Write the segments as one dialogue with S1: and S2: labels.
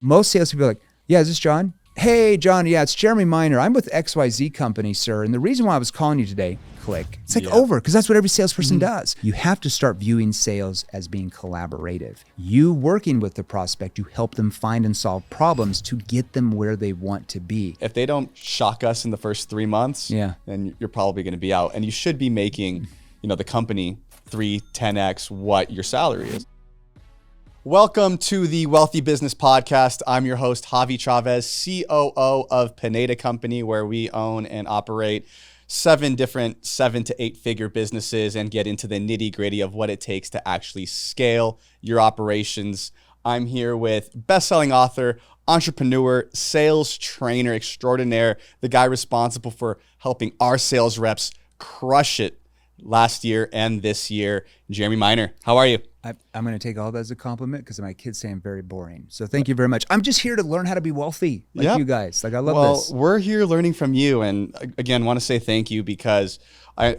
S1: Most salespeople are like, yeah, is this John? Hey, John, yeah, it's Jeremey Miner. I'm with XYZ company, sir. And the reason why I was calling you today, click. It's like over, because that's what every salesperson does. You have to start viewing sales as being collaborative. You working with the prospect, you help them find and solve problems to get them where they want to be.
S2: If they don't shock us in the first 3 months, then you're probably going to be out. And you should be making, the company 10x what your salary is. Welcome to the Wealthy Business Podcast. I'm your host, Javi Chavez, COO of Pineda Company, where we own and operate 7 different 7 to 8 figure businesses and get into the nitty gritty of what it takes to actually scale your operations. I'm here with best-selling author, entrepreneur, sales trainer extraordinaire, the guy responsible for helping our sales reps crush it last year and this year, Jeremey Miner. How are you?
S1: I'm going to take all that as a compliment because my kids say I'm very boring. So thank you very much. I'm just here to learn how to be wealthy like you guys. Like I love this.
S2: Well, we're here learning from you. And again, want to say thank you because I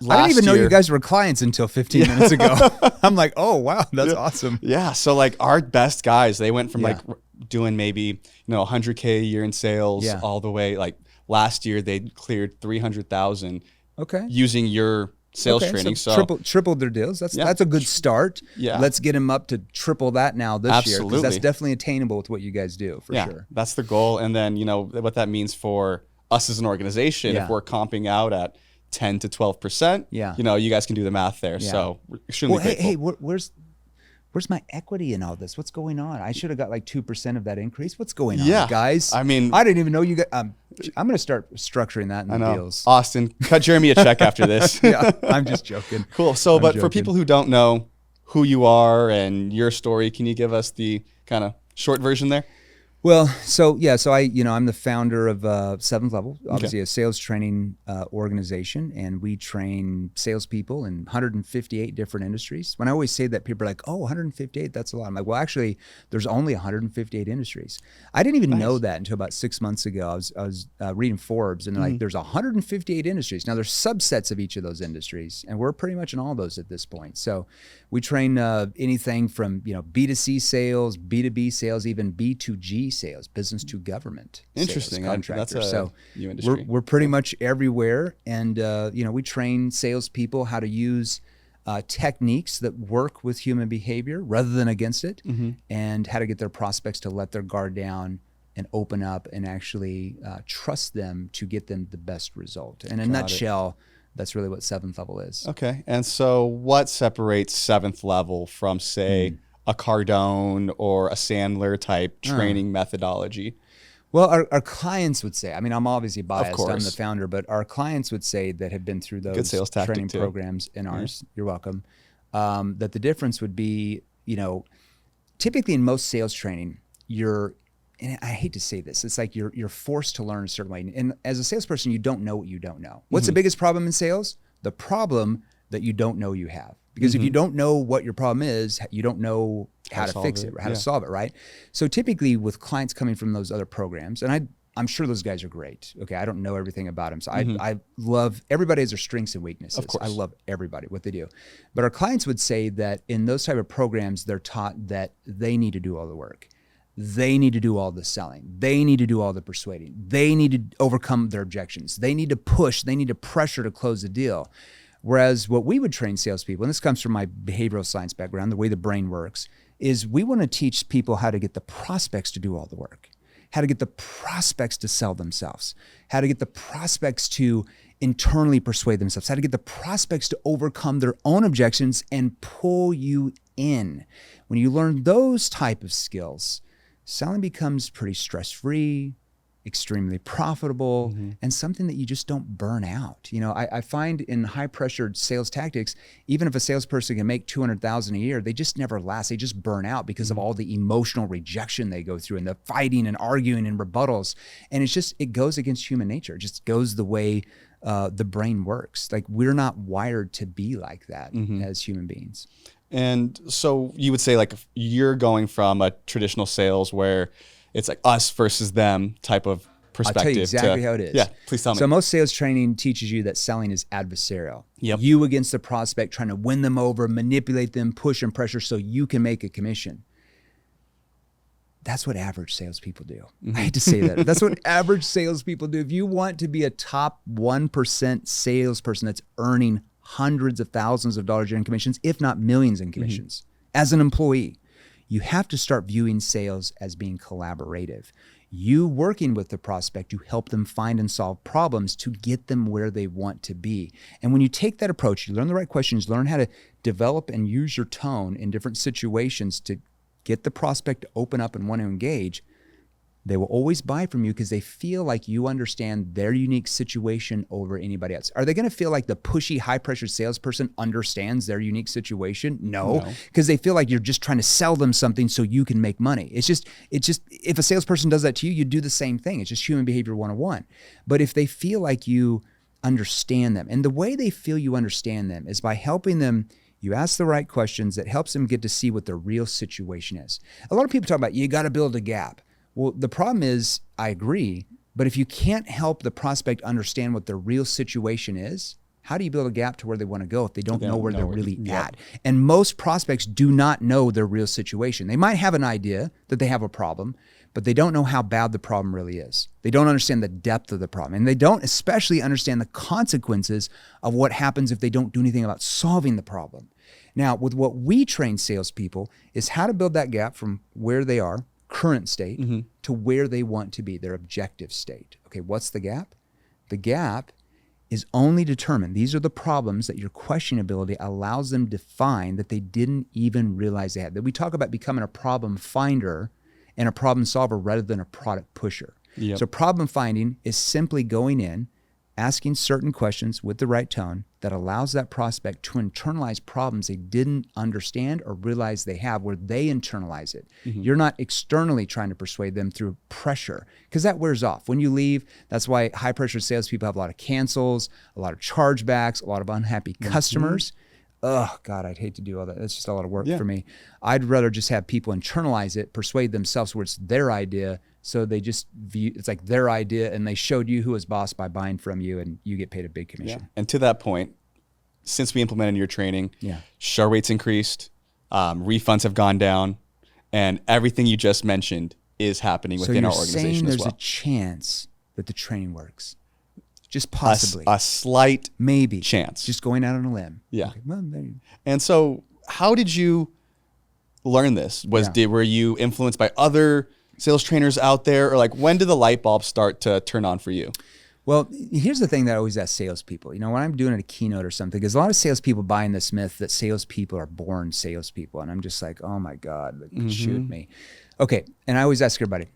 S1: didn't even know you guys were clients until 15 minutes ago. I'm like, oh, wow, that's awesome.
S2: Yeah. So like our best guys, they went from like doing maybe, 100K a year in sales all the way. Like last year, they cleared 300,000 using your sales training. So
S1: tripled their deals. That's a good start. Yeah. Let's get them up to triple that now this year, because that's definitely attainable with what you guys do for sure.
S2: That's the goal. And then, what that means for us as an organization, if we're comping out at 10 to 12%, you guys can do the math there. So we're extremely grateful.
S1: Hey, where's my equity in all this? What's going on? I should have got like 2% of that increase. What's going on, guys?
S2: I mean,
S1: I didn't even know you got. I'm going to start structuring that in the deals.
S2: Austin, cut Jeremy a check after this.
S1: I'm just joking.
S2: Cool. So, for people who don't know who you are and your story, can you give us the kind of short version there?
S1: Well, so I'm the founder of Seventh Level, obviously a sales training organization, and we train salespeople in 158 different industries. When I always say that, people are like, "Oh, 158, that's a lot." I'm like, "Well, actually, there's only 158 industries." I didn't even know that until about 6 months ago. I was reading Forbes, and they're like, "There's 158 industries." Now, there's subsets of each of those industries, and we're pretty much in all those at this point. So, we train anything from B2C sales, B2B sales, even B2G sales, business to government.
S2: Interesting.
S1: Contractors.
S2: That's
S1: so
S2: new industry.
S1: We're pretty much everywhere, and we train salespeople how to use techniques that work with human behavior rather than against it, and how to get their prospects to let their guard down and open up and actually trust them to get them the best result. In a nutshell, that's really what Seventh Level is.
S2: Okay. And so what separates Seventh Level from, say, a Cardone or a Sandler type training methodology?
S1: Well, our clients would say, I mean, I'm obviously biased, I'm the founder, but our clients would say that have been through those training programs in ours, you're welcome, that the difference would be, typically in most sales training, and I hate to say this, it's like you're forced to learn a certain way. And as a salesperson, you don't know what you don't know. What's the biggest problem in sales? The problem that you don't know you have. Because if you don't know what your problem is, you don't know how to fix it or how to solve it, right? So typically with clients coming from those other programs, and I'm sure those guys are great. Okay, I don't know everything about them. So I love, everybody has their strengths and weaknesses.
S2: Of course.
S1: I love everybody, what they do. But our clients would say that in those type of programs, they're taught that they need to do all the work. They need to do all the selling. They need to do all the persuading. They need to overcome their objections. They need to push. They need to pressure to close the deal. Whereas what we would train salespeople, and this comes from my behavioral science background, the way the brain works, is we want to teach people how to get the prospects to do all the work, how to get the prospects to sell themselves, how to get the prospects to internally persuade themselves, how to get the prospects to overcome their own objections and pull you in. When you learn those type of skills, selling becomes pretty stress-free, extremely profitable, and something that you just don't burn out. I find in high-pressured sales tactics, even if a salesperson can make $200,000 a year, they just never last. They just burn out because of all the emotional rejection they go through and the fighting and arguing and rebuttals. And it goes against human nature. It just goes the way the brain works. Like, we're not wired to be like that as human beings.
S2: And so you would say, like, you're going from a traditional sales where it's like us versus them type of perspective.
S1: I'll tell you exactly how it is.
S2: Yeah, please tell me.
S1: So most sales training teaches you that selling is adversarial.
S2: Yep.
S1: You against the prospect, trying to win them over, manipulate them, push and pressure so you can make a commission. That's what average salespeople do. I hate to say that. That's what average salespeople do. If you want to be a top 1% salesperson that's earning hundreds of thousands of dollars in commissions, if not millions in commissions, as an employee, you have to start viewing sales as being collaborative. You working with the prospect to help them find and solve problems to get them where they want to be. And when you take that approach, you learn the right questions, learn how to develop and use your tone in different situations to get the prospect to open up and want to engage, they will always buy from you because they feel like you understand their unique situation over anybody else. Are they going to feel like the pushy, high-pressure salesperson understands their unique situation? No, because they feel like you're just trying to sell them something so you can make money. It's just if a salesperson does that to you, you do the same thing. It's just human behavior 101. But if they feel like you understand them, and the way they feel you understand them is by helping them. You ask the right questions that helps them get to see what their real situation is. A lot of people talk about, you got to build a gap. Well, the problem is, I agree, but if you can't help the prospect understand what their real situation is, how do you build a gap to where they want to go if they don't know where they're really at? And most prospects do not know their real situation. They might have an idea that they have a problem, but they don't know how bad the problem really is. They don't understand the depth of the problem. And they don't especially understand the consequences of what happens if they don't do anything about solving the problem. Now, with what we train salespeople is how to build that gap from where they are, current state, to where they want to be, their objective state. Okay, what's the gap? The gap is only determined. These are the problems that your question ability allows them to find that they didn't even realize they had. That we talk about becoming a problem finder and a problem solver rather than a product pusher. Yep. So problem finding is simply going in, asking certain questions with the right tone that allows that prospect to internalize problems they didn't understand or realize they have, where they internalize it. You're not externally trying to persuade them through pressure, because that wears off. When you leave, that's why high pressure salespeople have a lot of cancels, a lot of chargebacks, a lot of unhappy customers. Oh God, I'd hate to do all that. That's just a lot of work for me. I'd rather just have people internalize it, persuade themselves where it's their idea. So they just view it's like their idea, and they showed you who was boss by buying from you, and you get paid a big commission.
S2: And to that point, since we implemented your training, show rates increased, refunds have gone down, and everything you just mentioned is happening within our organization as well.
S1: There's a chance that the training works. Just possibly.
S2: A slight
S1: maybe
S2: chance.
S1: Just going out on a limb.
S2: Yeah.
S1: Okay, well, maybe.
S2: And so how did you learn this? Were you influenced by other sales trainers out there, or like when did the light bulb start to turn on for you?
S1: Well, here's the thing that I always ask salespeople. You know, when I'm doing a keynote or something, because a lot of salespeople buy in this myth that salespeople are born salespeople, and I'm just like, oh my God, shoot me. Okay, and I always ask everybody,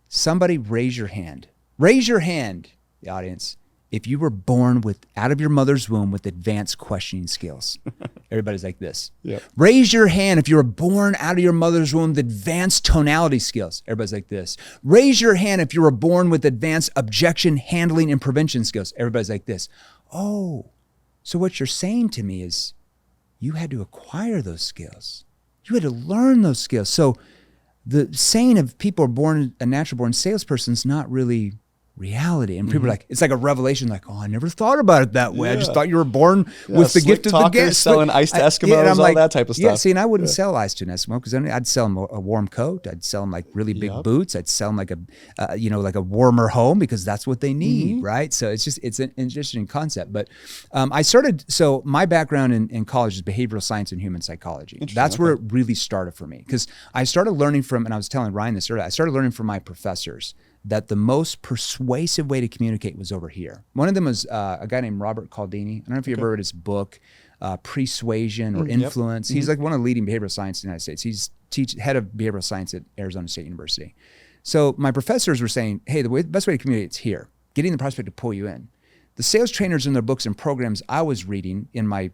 S1: somebody raise your hand. Raise your hand, the audience, if you were born out of your mother's womb with advanced questioning skills. Everybody's like this. Yep. Raise your hand if you were born out of your mother's womb with advanced tonality skills. Everybody's like this. Raise your hand if you were born with advanced objection handling and prevention skills. Everybody's like this. Oh, so what you're saying to me is you had to acquire those skills. You had to learn those skills. So the saying of people are born a natural born salesperson is not really reality. And people are like, it's like a revelation, like, oh, I never thought about it that way. I just thought you were born with the gift of the gift.
S2: Selling ice to Eskimos, all that type of stuff.
S1: Yeah, see, and I wouldn't sell ice to an Eskimo, because I'd sell them a warm coat. I'd sell them like really big boots. I'd sell them like like a warmer home, because that's what they need, right? So it's an interesting concept. But so my background in college is behavioral science and human psychology. That's where it really started for me, because I started learning from, and I was telling Ryan this earlier, I started learning from my professors that the most persuasive way to communicate was over here. One of them was a guy named Robert Cialdini. I don't know if you ever read his book, Persuasion or Influence. He's like one of the leading behavioral scientists in the United States. He's head of behavioral science at Arizona State University. So my professors were saying, hey, the best way to communicate is here, getting the prospect to pull you in. The sales trainers in their books and programs I was reading in my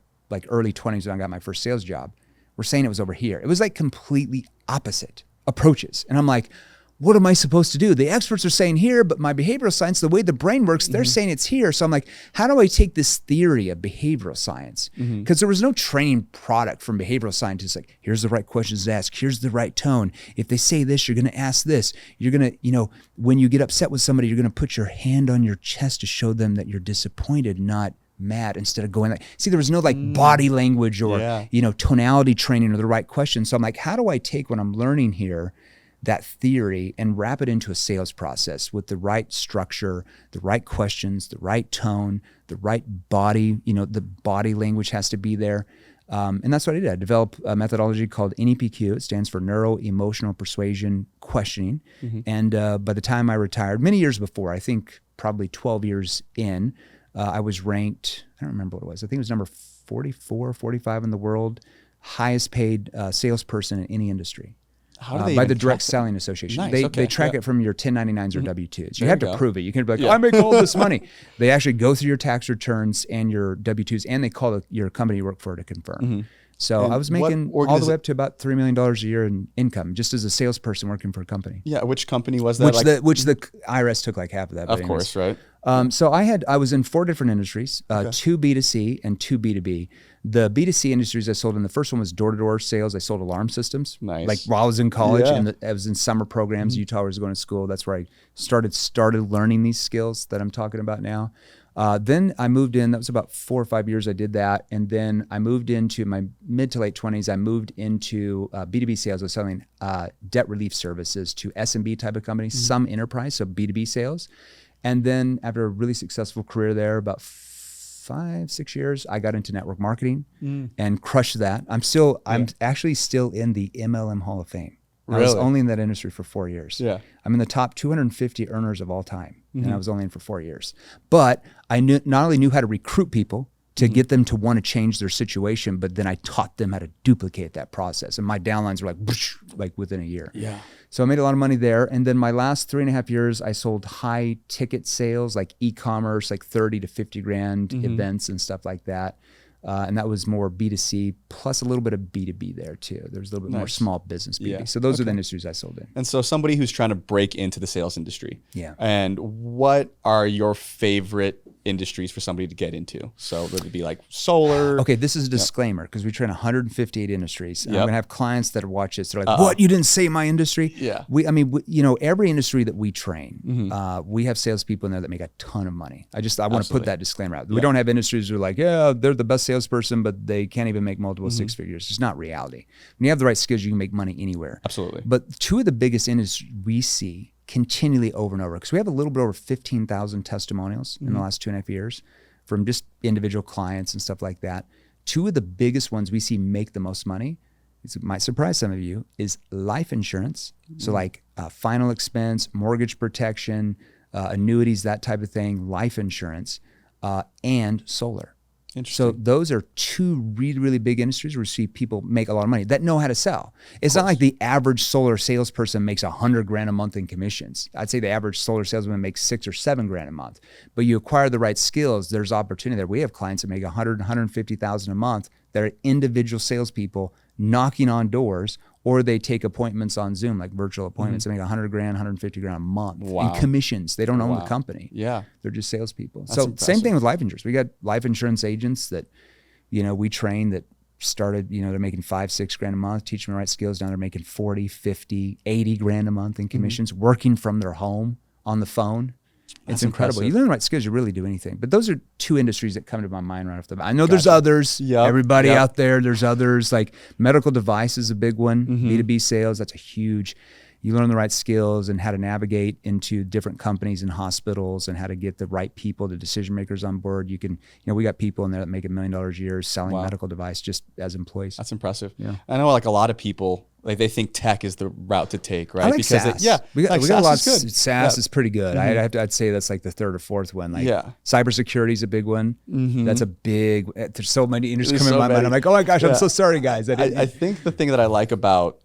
S1: early 20s when I got my first sales job were saying it was over here. It was like completely opposite approaches. And I'm like, what am I supposed to do? The experts are saying here, but my behavioral science, the way the brain works, they're saying it's here. So I'm like, how do I take this theory of behavioral science? Because there was no training product from behavioral scientists. Like, here's the right questions to ask. Here's the right tone. If they say this, you're going to ask this. You're going to, when you get upset with somebody, you're going to put your hand on your chest to show them that you're disappointed, not mad, instead of going like, see, there was no body language or, tonality training or the right questions. So I'm like, how do I take what I'm learning here that theory and wrap it into a sales process with the right structure, the right questions, the right tone, the right body, the body language has to be there. And that's what I did. I developed a methodology called NEPQ. It stands for Neuro Emotional Persuasion Questioning. And by the time I retired, many years before, I think probably 12 years in, I was ranked, I don't remember what it was. I think it was number 44, 45 in the world, highest paid salesperson in any industry.
S2: How do they
S1: by the Direct Selling Association.
S2: Nice,
S1: They track it from your 1099s or W-2s. You
S2: There
S1: have
S2: you
S1: to
S2: go.
S1: prove it. You can't be like, I make all this money. They actually go through your tax returns and your W-2s, and they call your company you work for to confirm. So
S2: And
S1: I was
S2: what
S1: making all the way up to about $3 million a year in income, just as a salesperson working for a company.
S2: Yeah, which company was that?
S1: Which the IRS took like half of that.
S2: Of course, right?
S1: So I was in 4 different industries, 2 B2C and 2 B2B. The B2C industries I sold in, the first one was door-to-door sales. I sold alarm systems.
S2: Nice.
S1: Like while I was in college,
S2: Yeah.
S1: and I was in summer programs, Utah, where I was going to school. That's where I started learning these skills that I'm talking about now. Then I moved in, that was about 4 or 5 years I did that. And then I moved into my mid to late 20s, I moved into B2B sales. I was selling debt relief services to SMB type of companies, some enterprise, so B2B sales. And then after a really successful career there, about 5-6 years, I got into network marketing and crushed that. I'm actually still in the MLM Hall of Fame. I was only in that industry for 4 years.
S2: Yeah.
S1: I'm in the top 250 earners of all time, and I was only in for 4 years. But I not only knew how to recruit people to get them to want to change their situation, but then I taught them how to duplicate that process. And my downlines were like within a year.
S2: Yeah.
S1: So I made a lot of money there. And then my last 3.5 years, I sold high ticket sales, like e-commerce, like 30 to 50 grand events and stuff like that. And that was more B2C plus a little bit of B2B there too. There's a little bit more small business B2B.
S2: Yeah.
S1: So those are the industries I sold in.
S2: And so somebody who's trying to break into the sales industry.
S1: Yeah.
S2: And what are your favorite industries for somebody to get into? So would it be like solar?
S1: Okay, this is a disclaimer because we train 158 industries. And I'm
S2: Yep.
S1: going to have clients that watch this. They're like, what? You didn't say my industry?
S2: Yeah.
S1: Every industry that we train, we have salespeople in there that make a ton of money. I want to put that disclaimer out. We don't have industries that are like, yeah, they're the best salesperson, but they can't even make multiple six figures. It's not reality. When you have the right skills, you can make money anywhere.
S2: Absolutely.
S1: But 2 of the biggest industries we see continually over and over, because we have a little bit over 15,000 testimonials in the last 2.5 years from just individual clients and stuff like that. 2 of the biggest ones we see make the most money, it might surprise some of you, is life insurance. So like final expense, mortgage protection, annuities, that type of thing, life insurance, and solar. So those are 2 really, really big industries where we see people make a lot of money that know how to sell. It's not like the average solar salesperson makes 100 grand a month in commissions. I'd say the average solar salesman makes 6 or 7 grand a month. But you acquire the right skills, there's opportunity there. We have clients that make 100, 150,000 a month that are individual salespeople knocking on doors, or they take appointments on Zoom, like virtual appointments. They make 100 grand, 150 grand a month in commissions. They don't own the company.
S2: Yeah.
S1: They're just salespeople.
S2: That's
S1: so
S2: impressive.
S1: same thing with life insurance. We got life insurance agents that, we train that started, they're making 5-6 grand a month, teach them the right skills. Now they're making 40, 50, 80 grand a month in commissions, working from their home on the phone. It's incredible.
S2: impressive.
S1: You learn the right skills, you really do anything. But those are 2 industries that come to my mind right off the bat. I know there's others.
S2: Yep.
S1: Everybody
S2: Yep.
S1: out there, there's others. Like medical device is a big one. B2B sales, that's a huge. You learn the right skills and how to navigate into different companies and hospitals and how to get the right people, the decision makers on board. You can, we got people in there that make $1 million a year selling medical device just as employees.
S2: That's impressive.
S1: Yeah.
S2: I know like a lot of people, like they think tech is the route to take, right?
S1: I like SaaS. We got a lot. SaaS is pretty good. I'd say that's like the 3rd or 4th one. Like cybersecurity is a big one. That's a big. There's so many industries coming in my mind. I'm like, oh my gosh, I'm so sorry, guys.
S2: I think the thing that I like about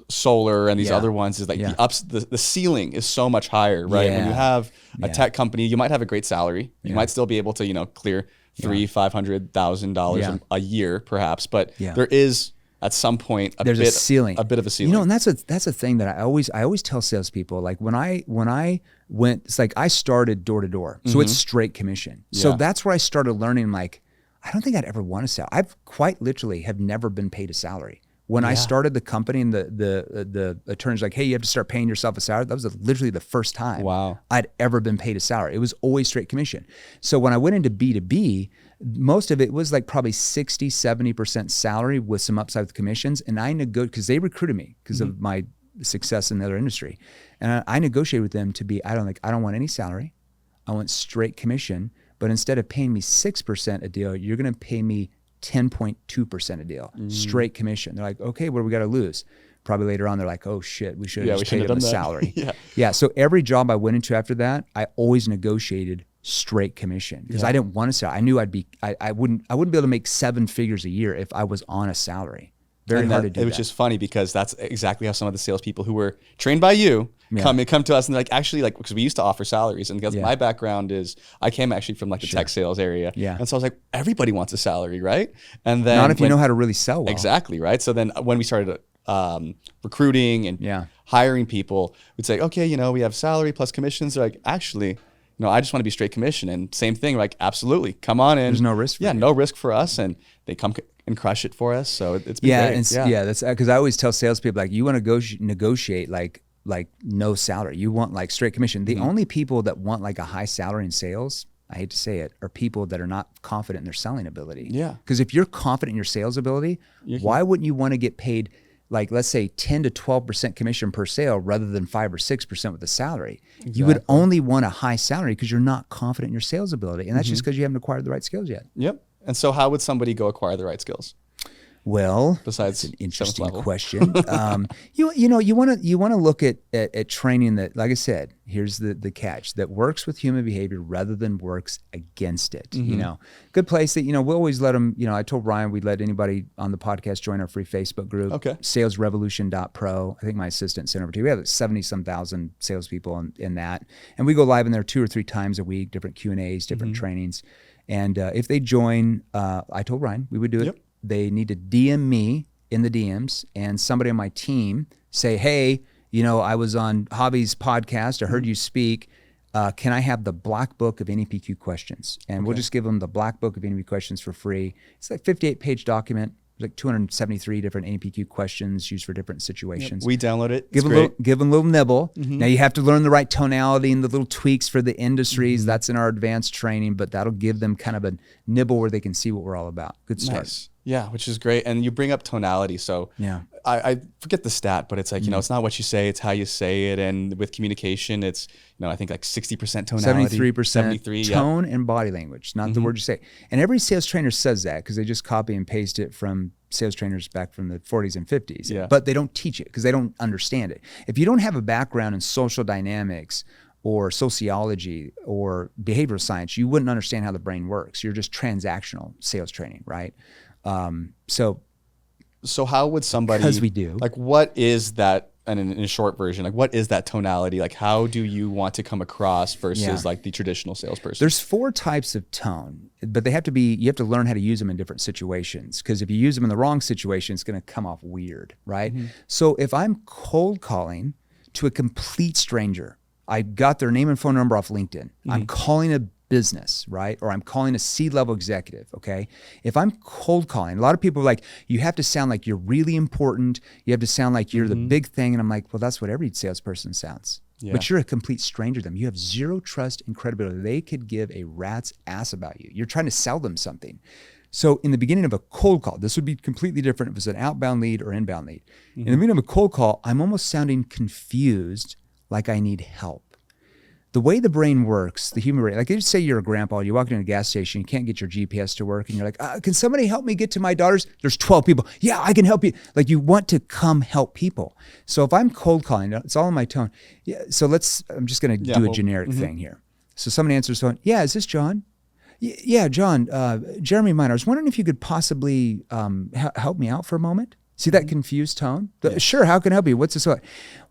S2: solar and these other ones is like the ceiling is so much higher, right? When you have a tech company, you might have a great salary. You might still be able to clear $300,000-$500,000 a year, perhaps, but there is. At some point,
S1: there's a ceiling,
S2: a bit of a ceiling.
S1: And that's a thing that I always tell salespeople. Like when I went, it's like I started door to door, so it's straight commission. So that's where I started learning. Like I don't think I'd ever want to sell. I've quite literally have never been paid a salary. When I started the company and the attorney's like, hey, you have to start paying yourself a salary. That was literally the first time I'd ever been paid a salary. It was always straight commission. So when I went into B2B, most of it was like probably 60, 70% salary with some upside with commissions. And I negotiated, because they recruited me because of my success in the other industry. And I negotiated with them to be, I don't want any salary. I want straight commission. But instead of paying me 6% a deal, you're going to pay me 10.2% a deal, straight commission. They're like, okay, what do we got to lose? Probably later on, they're like, oh shit, we should have just paid them a salary. Yeah. So every job I went into after that, I always negotiated straight commission because I didn't want a salary. I knew I wouldn't be able to make 7 figures a year if I was on a salary. Very hard to do that.
S2: It was just funny because that's exactly how some of the salespeople who were trained by you come to us and they're like, actually, like, because we used to offer salaries, and because my background is, I came actually from like the tech sales area. And so I was like, everybody wants a salary, right? And then
S1: not if you know how to really sell well.
S2: Exactly, right? So then when we started recruiting and hiring people, we'd say, okay, we have salary plus commissions. They're like, actually, no, I just want to be straight commission. And same thing, like, absolutely, come on in.
S1: There's no risk for you.
S2: No risk for us. And they come and crush it for us. So it's been great.
S1: That's because I always tell salespeople, like, you want to negotiate like no salary. You want like straight commission. The only people that want like a high salary in sales, I hate to say it, are people that are not confident in their selling ability. Because if you're confident in your sales ability, why wouldn't you want to get paid, like, let's say 10 to 12% commission per sale rather than 5 or 6% with the salary? Exactly. You would only want a high salary because you're not confident in your sales ability. And that's just because you haven't acquired the right skills yet.
S2: And so how would somebody go acquire the right skills?
S1: Well,
S2: besides
S1: that's an interesting question. You want to look at training that, like I said, here's the catch, that works with human behavior rather than works against it. Good place that, we'll always let them, I told Ryan we'd let anybody on the podcast join our free Facebook group, salesrevolution.pro. I think my assistant sent over to you. We have 70-some thousand salespeople in that. And we go live in there 2 or 3 times a week, different Q&As, different trainings. And if they join, I told Ryan we would do it. They need to DM me in the DMs, and somebody on my team say, hey, I was on Javi's podcast. I heard you speak. Can I have the black book of NEPQ questions? And we'll just give them the black book of NEPQ questions for free. It's like a 58-page document. There's like 273 different NEPQ questions used for different situations.
S2: We download it.
S1: Give them a little nibble. Now you have to learn the right tonality and the little tweaks for the industries. That's in our advanced training, but that'll give them kind of a nibble where they can see what we're all about. Good start.
S2: Nice. Yeah, which is great. And you bring up tonality. So I forget the stat, but it's like, it's not what you say, it's how you say it. And with communication, it's, I think like 60% tonality.
S1: 73% tone and body language, not the word you say. And every sales trainer says that because they just copy and paste it from sales trainers back from the 40s and 50s. But they don't teach it because they don't understand it. If you don't have a background in social dynamics or sociology or behavioral science, you wouldn't understand how the brain works. You're just transactional sales training, right?
S2: So how would somebody,
S1: because we do,
S2: like, what is that, and in a short version, like, what is that tonality? Like, how do you want to come across versus like the traditional salesperson?
S1: There's 4 types of tone, but you have to learn how to use them in different situations. Because if you use them in the wrong situation, it's going to come off weird, right? So if I'm cold calling to a complete stranger, I got their name and phone number off LinkedIn. I'm calling a business, right? Or I'm calling a C-level executive, okay? If I'm cold calling, a lot of people are like, you have to sound like you're really important. You have to sound like you're the big thing. And I'm like, well, that's what every salesperson sounds. But you're a complete stranger to them. You have zero trust and credibility. They could give a rat's ass about you. You're trying to sell them something. So in the beginning of a cold call, this would be completely different if it's an outbound lead or inbound lead. In the beginning of a cold call, I'm almost sounding confused, like I need help. The way the brain works, the human brain, like let's say you're a grandpa, you walk into a gas station, you can't get your GPS to work, and you're like, can somebody help me get to my daughter's? There's 12 people. Yeah, I can help you. Like, you want to come help people. So if I'm cold calling, it's all in my tone. Yeah. So I'm just going to do a generic thing here. So somebody answers the phone. Yeah, is this John? Yeah, John, Jeremey Miner. I was wondering if you could possibly help me out for a moment. See that confused tone? Sure, how can I help you? What's this?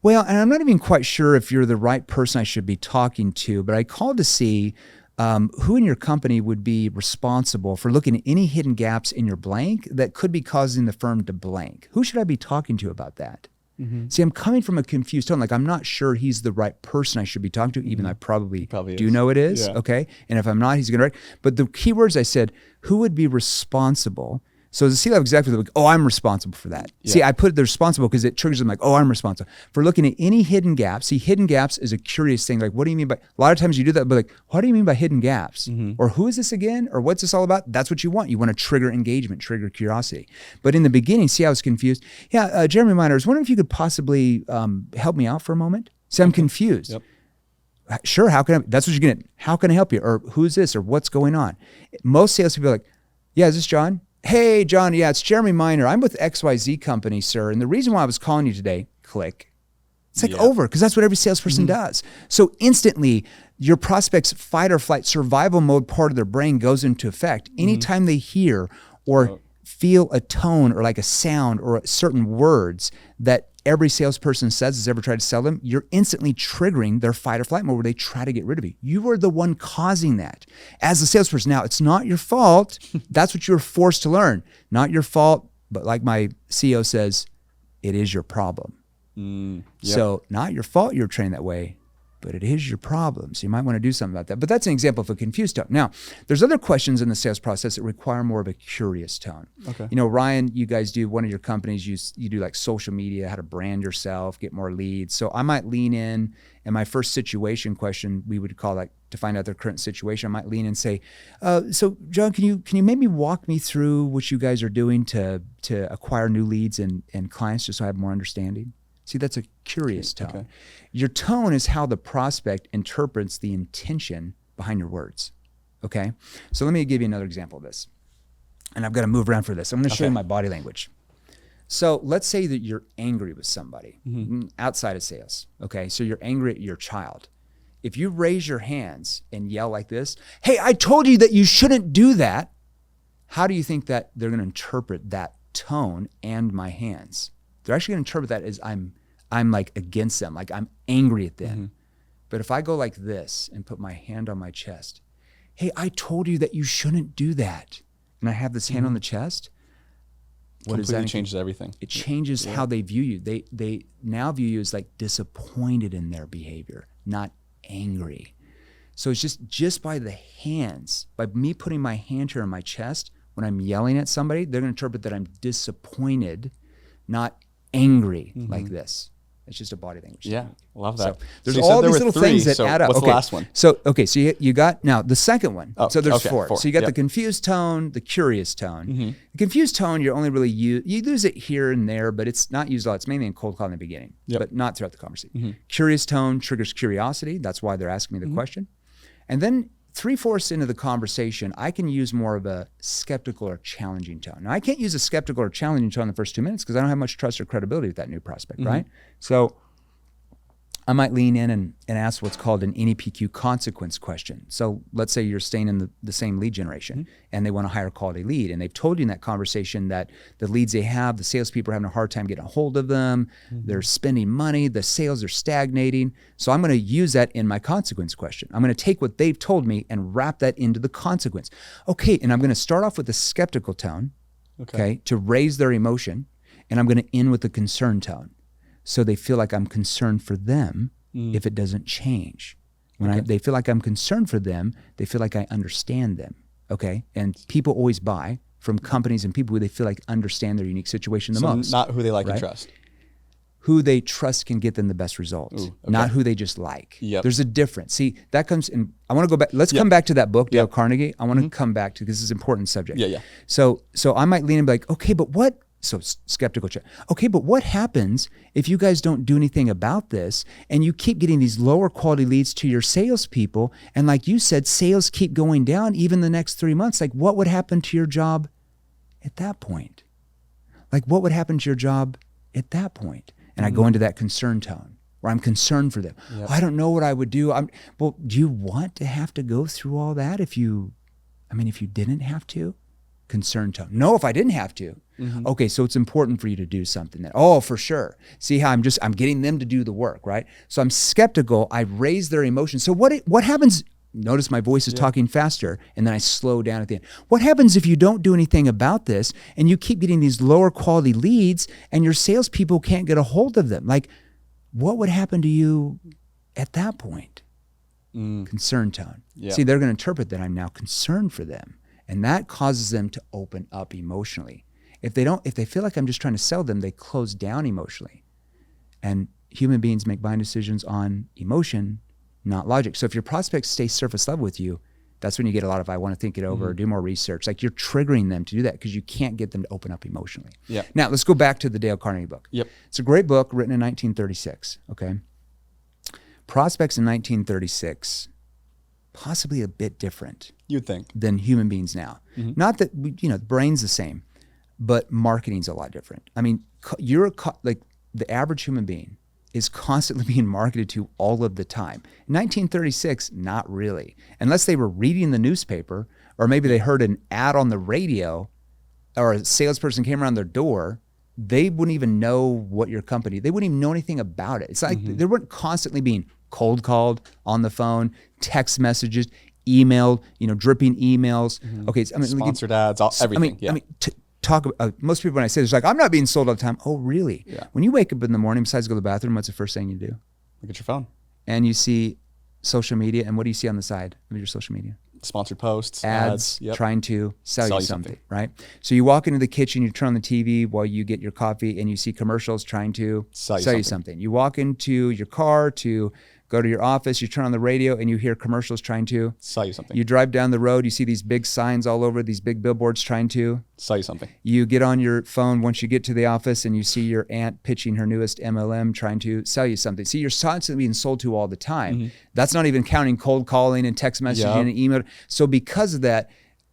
S1: Well, and I'm not even quite sure if you're the right person I should be talking to, but I called to see who in your company would be responsible for looking at any hidden gaps in your blank that could be causing the firm to blank. Who should I be talking to about that? See, I'm coming from a confused tone. Like, I'm not sure he's the right person I should be talking to, even though I probably do know it is. Okay. And if I'm not, he's going to. But the key words I said, who would be responsible? So the C-level executive, like, oh, I'm responsible for that. Yeah. See, I put the responsible because it triggers them like, oh, I'm responsible. For looking at any hidden gaps. See, hidden gaps is a curious thing. Like, what do you mean by, a lot of times you do that, but like, what do you mean by hidden gaps? Or who is this again? Or what's this all about? That's what you want. You want to trigger engagement, trigger curiosity. But in the beginning, see, I was confused. Yeah, Jeremey Miner, I was wondering if you could possibly help me out for a moment. See, I'm confused. Yep. Sure, how can I, that's what you're getting. How can I help you? Or who's this? Or what's going on? Most salespeople are like, yeah, is this John? Hey, John, yeah, it's Jeremey Miner. I'm with XYZ company, sir. And the reason why I was calling you today, click. It's like over, because that's what every salesperson does. So instantly, your prospect's fight or flight survival mode part of their brain goes into effect. Anytime they hear or feel a tone or like a sound or certain words that every salesperson says has ever tried to sell them, you're instantly triggering their fight or flight mode where they try to get rid of you. You are the one causing that as a salesperson. Now, it's not your fault. That's what you were forced to learn. Not your fault, but like my CEO says, it is your problem. So not your fault you're trained that way, but it is your problem. So you might want to do something about that. But that's an example of a confused tone. Now, there's other questions in the sales process that require more of a curious tone. Okay. You know, Ryan, you guys do, one of your companies, you do like social media, how to brand yourself, get more leads. So I might lean in, and my first situation question, we would call like to find out their current situation. I might lean in and say, so John, can you maybe walk me through what you guys are doing to acquire new leads and clients, just so I have more understanding? See, that's a curious tone. Okay. Your tone is how the prospect interprets the intention behind your words, okay? So let me give you another example of this. And I've got to move around for this. I'm going to show you my body language. So let's say that you're angry with somebody outside of sales, okay? So you're angry at your child. If you raise your hands and yell like this, hey, I told you that you shouldn't do that, how do you think that they're going to interpret that tone and my hands? They're actually going to interpret that as I'm like against them, like I'm angry at them. But if I go like this and put my hand on my chest, hey, I told you that you shouldn't do that, and I have this hand on the chest, what does that? Completely changes everything. It changes how they view you. They now view you as like disappointed in their behavior, not angry. So it's just by the hands, by me putting my hand here on my chest, when I'm yelling at somebody, they're going to interpret that I'm disappointed, not angry like this. It's just a body language. Yeah, love that. So there's all these little things that add up. What's the last one? So, so you got, now the second one. So there's four. So you got the confused tone, the curious tone. The confused tone, you're only really you use it here and there, but it's not used a lot. It's mainly in cold call in the beginning, but not throughout the conversation. Curious tone triggers curiosity. That's why they're asking me the question. And then 3/4 into the conversation, I can use more of a skeptical or challenging tone. Now, I can't use a skeptical or challenging tone in the first 2 minutes because I don't have much trust or credibility with that new prospect, right? So I might lean in and ask what's called an NEPQ consequence question. So let's say you're staying in the same lead generation and they want a higher quality lead, and they've told you in that conversation that the leads they have, the salespeople are having a hard time getting a hold of them, they're spending money, the sales are stagnating. So I'm going to use that in my consequence question. I'm going to take what they've told me and wrap that into the consequence. Okay, and I'm going to start off with a skeptical tone, okay, to raise their emotion, and I'm going to end with a concern tone. So they feel like I'm concerned for them if it doesn't change. When they feel like I'm concerned for them, they feel like I understand them, okay? And people always buy from companies and people who they feel like understand their unique situation the most.
S2: Not who they like and trust.
S1: Who they trust can get them the best results, not who they just like. There's a difference. See, that comes in, I want to go back, let's come back to that book, Dale Carnegie. I want to come back to, because this is an important subject. So I might lean and be like, okay, but what? So skeptical check. Okay, but what happens if you guys don't do anything about this and you keep getting these lower quality leads to your salespeople, and like you said, sales keep going down even the next 3 months? Like, what would happen to your job at that point? Like, what would happen to your job at that point? And I go into that concern tone where I'm concerned for them. I don't know what I would do. Well, do you want to have to go through all that if you didn't have to? Concern tone. No, if I didn't have to. Okay, so it's important for you to do something then. Oh, for sure. See how I'm getting them to do the work, right? So I'm skeptical. I raise their emotions. So what happens? Notice my voice is talking faster, and then I slow down at the end. What happens if you don't do anything about this and you keep getting these lower quality leads and your salespeople can't get a hold of them? Like, what would happen to you at that point? Concern tone. See, they're going to interpret that I'm now concerned for them. And that causes them to open up emotionally. If they feel like I'm just trying to sell them, they close down emotionally. And human beings make buying decisions on emotion, not logic. So if your prospects stay surface level with you, that's when you get a lot of, I want to think it over, or do more research. Like you're triggering them to do that because you can't get them to open up emotionally.
S2: Yeah.
S1: Now let's go back to the Dale Carnegie book.
S2: Yep.
S1: It's a great book written in 1936, okay? Prospects in 1936, possibly a bit different.
S2: You'd think.
S1: Than human beings now. Not that, the brain's the same, but marketing's a lot different. I mean, like the average human being is constantly being marketed to all of the time. In 1936, not really. Unless they were reading the newspaper, or maybe they heard an ad on the radio, or a salesperson came around their door, they wouldn't even know what your company, they wouldn't even know anything about it. It's like they weren't constantly being cold called on the phone, text messages, emailed, dripping emails. Okay, so,
S2: sponsored ads, everything.
S1: Talk about, most people when I say this, like, I'm not being sold all the time. Oh, really?
S2: Yeah.
S1: When you wake up in the morning, besides go to the bathroom, what's the first thing you do?
S2: Look at your phone.
S1: And you see social media, and what do you see on the side of your social media?
S2: Sponsored posts,
S1: ads trying to sell you something, right? So you walk into the kitchen, you turn on the TV while you get your coffee, and you see commercials trying to sell you something. You walk into your car to go to your office, you turn on the radio, and you hear commercials trying to
S2: sell you something.
S1: You drive down the road, you see these big signs all over, these big billboards trying to
S2: sell you something.
S1: You get on your phone once you get to the office, and you see your aunt pitching her newest MLM trying to sell you something. See, you're constantly being sold to all the time. That's not even counting cold calling and text messaging and email. So because of that,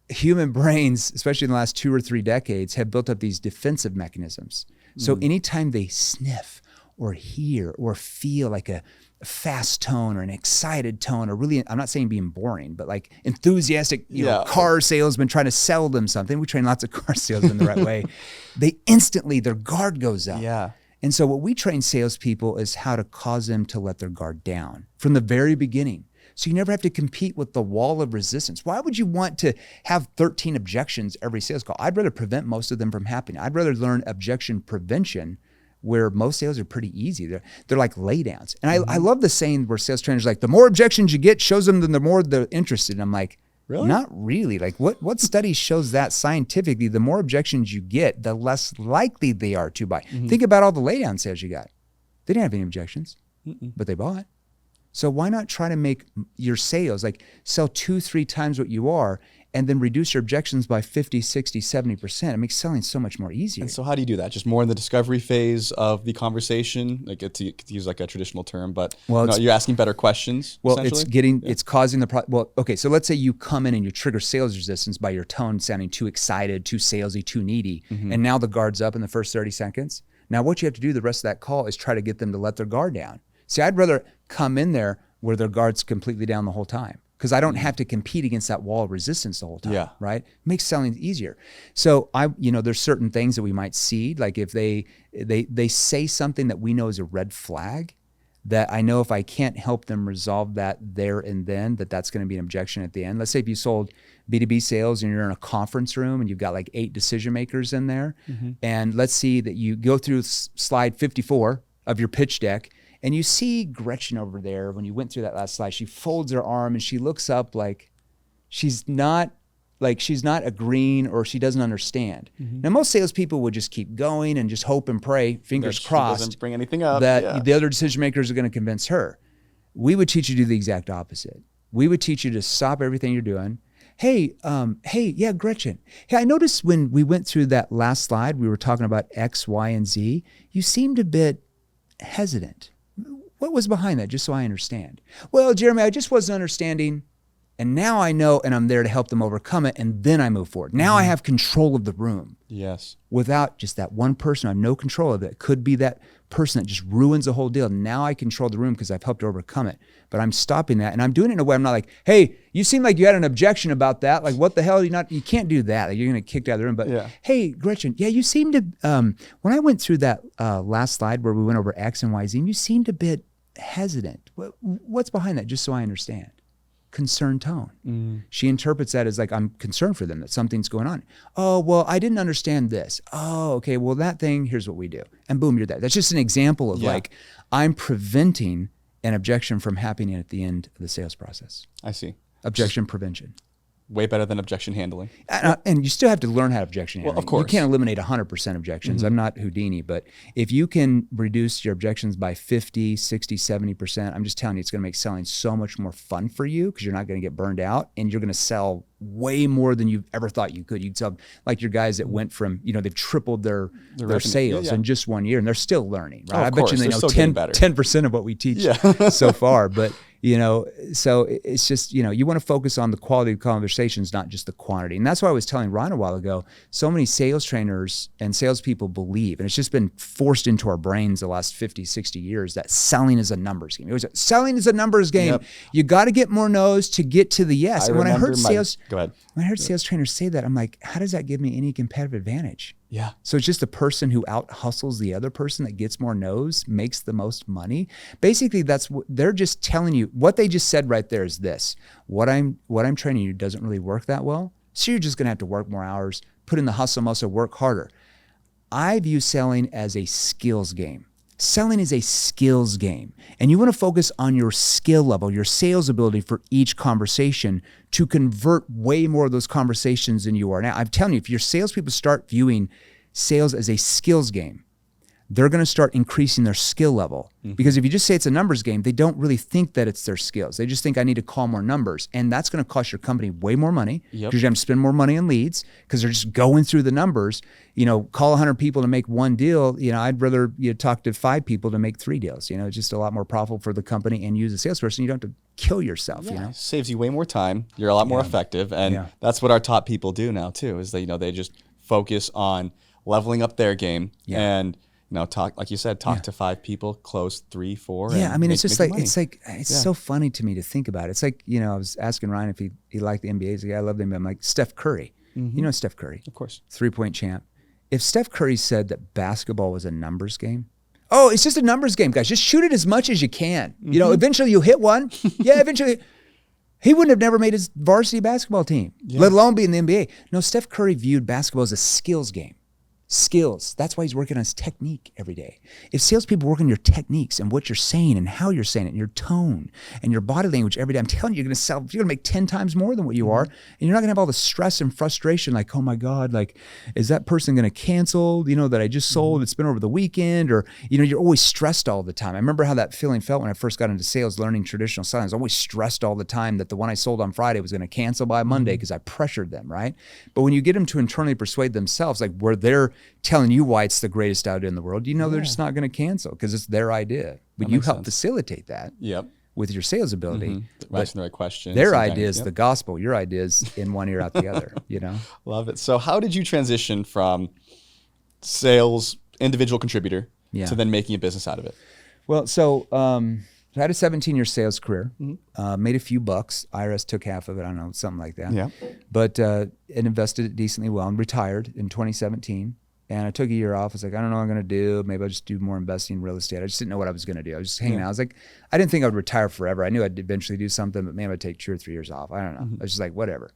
S1: human brains, especially in the last 2 or 3 decades, have built up these defensive mechanisms. So anytime they sniff or hear or feel like a fast tone or an excited tone, or really, I'm not saying being boring, but like enthusiastic, car salesman trying to sell them something. We train lots of car salesmen the right way. They instantly, their guard goes up.
S2: Yeah.
S1: And so what we train salespeople is how to cause them to let their guard down from the very beginning. So you never have to compete with the wall of resistance. Why would you want to have 13 objections every sales call? I'd rather prevent most of them from happening. I'd rather learn objection prevention, where most sales are pretty easy. They're like laydowns. And I love the saying where sales trainers are like, the more objections you get shows them the more they're interested. And I'm like, really? Not really. Like what study shows that scientifically? The more objections you get, the less likely they are to buy. Think about all the laydown sales you got. They didn't have any objections, but they bought. So why not try to make your sales, like sell 2-3 times what you are, and then reduce your objections by 50, 60, 70%. It makes selling so much more easier.
S2: And so how do you do that? Just more in the discovery phase of the conversation, like to use like a traditional term, but you're asking better questions.
S1: Well, it's causing the okay, so let's say you come in and you trigger sales resistance by your tone sounding too excited, too salesy, too needy, and now the guard's up in the first 30 seconds. Now what you have to do the rest of that call is try to get them to let their guard down. See, I'd rather come in there where their guard's completely down the whole time, because I don't have to compete against that wall of resistance the whole time, right? It makes selling easier. So there's certain things that we might see, like if they say something that we know is a red flag, that I know if I can't help them resolve that there and then, that's going to be an objection at the end. Let's say if you sold B2B sales and you're in a conference room and you've got like 8 decision makers in there, and let's see that you go through slide 54 of your pitch deck, and you see Gretchen over there, when you went through that last slide, she folds her arm and she looks up like she's not agreeing, or she doesn't understand. Now, most salespeople would just keep going and just hope and pray, fingers crossed,
S2: doesn't bring anything up,
S1: that the other decision makers are going to convince her. We would teach you to do the exact opposite. We would teach you to stop everything you're doing. Hey, Gretchen. Hey, I noticed when we went through that last slide, we were talking about X, Y, and Z. You seemed a bit hesitant. What was behind that, just so I understand? Well, Jeremy, I just wasn't understanding, and now I know, and I'm there to help them overcome it, and then I move forward. Now I have control of the room.
S2: Yes.
S1: Without just that one person, I have no control of it. It could be that person that just ruins the whole deal. Now I control the room because I've helped overcome it. But I'm stopping that, and I'm doing it in a way I'm not like, hey, you seem like you had an objection about that. Like, what the hell? You can't do that. Like, you're going to get kicked out of the room. But hey, Gretchen, you seemed to, when I went through that last slide where we went over X and Y, Z, you seemed a bit hesitant. What's behind that? Just so I understand. Concerned tone. She interprets that as like, I'm concerned for them, that something's going on. Oh, well, I didn't understand this. Oh, okay. Well, that thing, here's what we do. And boom, you're there. That's just an example of like, I'm preventing an objection from happening at the end of the sales process.
S2: I see.
S1: Objection prevention.
S2: way better than objection handling.
S1: And you still have to learn how to objection handling.
S2: Well, of course.
S1: You can't eliminate 100% objections. I'm not Houdini, but if you can reduce your objections by 50, 60, 70%, I'm just telling you, it's going to make selling so much more fun for you because you're not going to get burned out and you're going to sell way more than you've ever thought you could. You'd sell like your guys that went from, they've tripled their sales in just 1 year and they're still learning, right?
S2: Oh,
S1: I bet you they know 10% of what we teach so far, but so it's just, you want to focus on the quality of conversations, not just the quantity. And that's why I was telling Ron a while ago, so many sales trainers and salespeople believe, and it's just been forced into our brains the last 50, 60 years, that selling is a numbers game. Selling is a numbers game. Yep. You got to get more no's to get to the yes. And when I heard when I heard sales trainers say that, I'm like, how does that give me any competitive advantage?
S2: Yeah.
S1: So it's just the person who out hustles the other person that gets more no's, makes the most money. Basically, that's what they're just telling you. What they just said right there is this: what I'm training you doesn't really work that well. So you're just going to have to work more hours, put in the hustle muscle, work harder. I view selling as a skills game. Selling is a skills game, and you want to focus on your skill level, your sales ability for each conversation to convert way more of those conversations than you are now. I'm telling you, if your salespeople start viewing sales as a skills game, they're going to start increasing their skill level. Because if you just say it's a numbers game, they don't really think that it's their skills. They just think I need to call more numbers. And that's going to cost your company way more money because you're going to spend more money on leads because they're just going through the numbers. Call 100 people to make one deal. I'd rather talk to 5 people to make 3 deals. It's just a lot more profitable for the company and you as a salesperson. You don't have to kill yourself.
S2: Saves you way more time. You're a lot more effective. And that's what our top people do now too, is that, they just focus on leveling up their game and talk, like you said, talk to 5 people, close 3, 4.
S1: Yeah, I mean, it's just like, it's so funny to me to think about. It's like, I was asking Ryan if he liked the NBA. He's like, I love the NBA. I'm like, Steph Curry. You know Steph Curry?
S2: Of course.
S1: 3-point champ. If Steph Curry said that basketball was a numbers game, it's just a numbers game, guys. Just shoot it as much as you can. Eventually you'll hit one. Eventually. He wouldn't have never made his varsity basketball team, let alone be in the NBA. No, Steph Curry viewed basketball as a skills game. Skills. That's why he's working on his technique every day. If salespeople work on your techniques and what you're saying and how you're saying it and your tone and your body language every day, I'm telling you, you're going to sell, you're going to make 10 times more than what you are. And you're not going to have all the stress and frustration like, oh my God, like, is that person going to cancel, that I just sold, it's been over the weekend, or, you're always stressed all the time. I remember how that feeling felt when I first got into sales, learning traditional selling. I was always stressed all the time that the one I sold on Friday was going to cancel by Monday because I pressured them, right? But when you get them to internally persuade themselves, like where they're telling you why it's the greatest idea in the world, they're just not going to cancel because it's their idea. But you help facilitate that with your sales ability.
S2: Asking the right questions.
S1: Their idea is the gospel. Your idea is in one ear, out the other,
S2: Love it. So how did you transition from sales, individual contributor, to then making a business out of it?
S1: Well, so I had a 17-year sales career, made a few bucks. IRS took half of it, I don't know, something like that.
S2: Yeah.
S1: But it invested it decently well and retired in 2017. And I took a year off. I was like, I don't know what I'm going to do. Maybe I'll just do more investing in real estate. I just didn't know what I was going to do. I was just hanging out. I was like, I didn't think I would retire forever. I knew I'd eventually do something, but maybe I'd take 2 or 3 years off. I don't know. I was just like, whatever.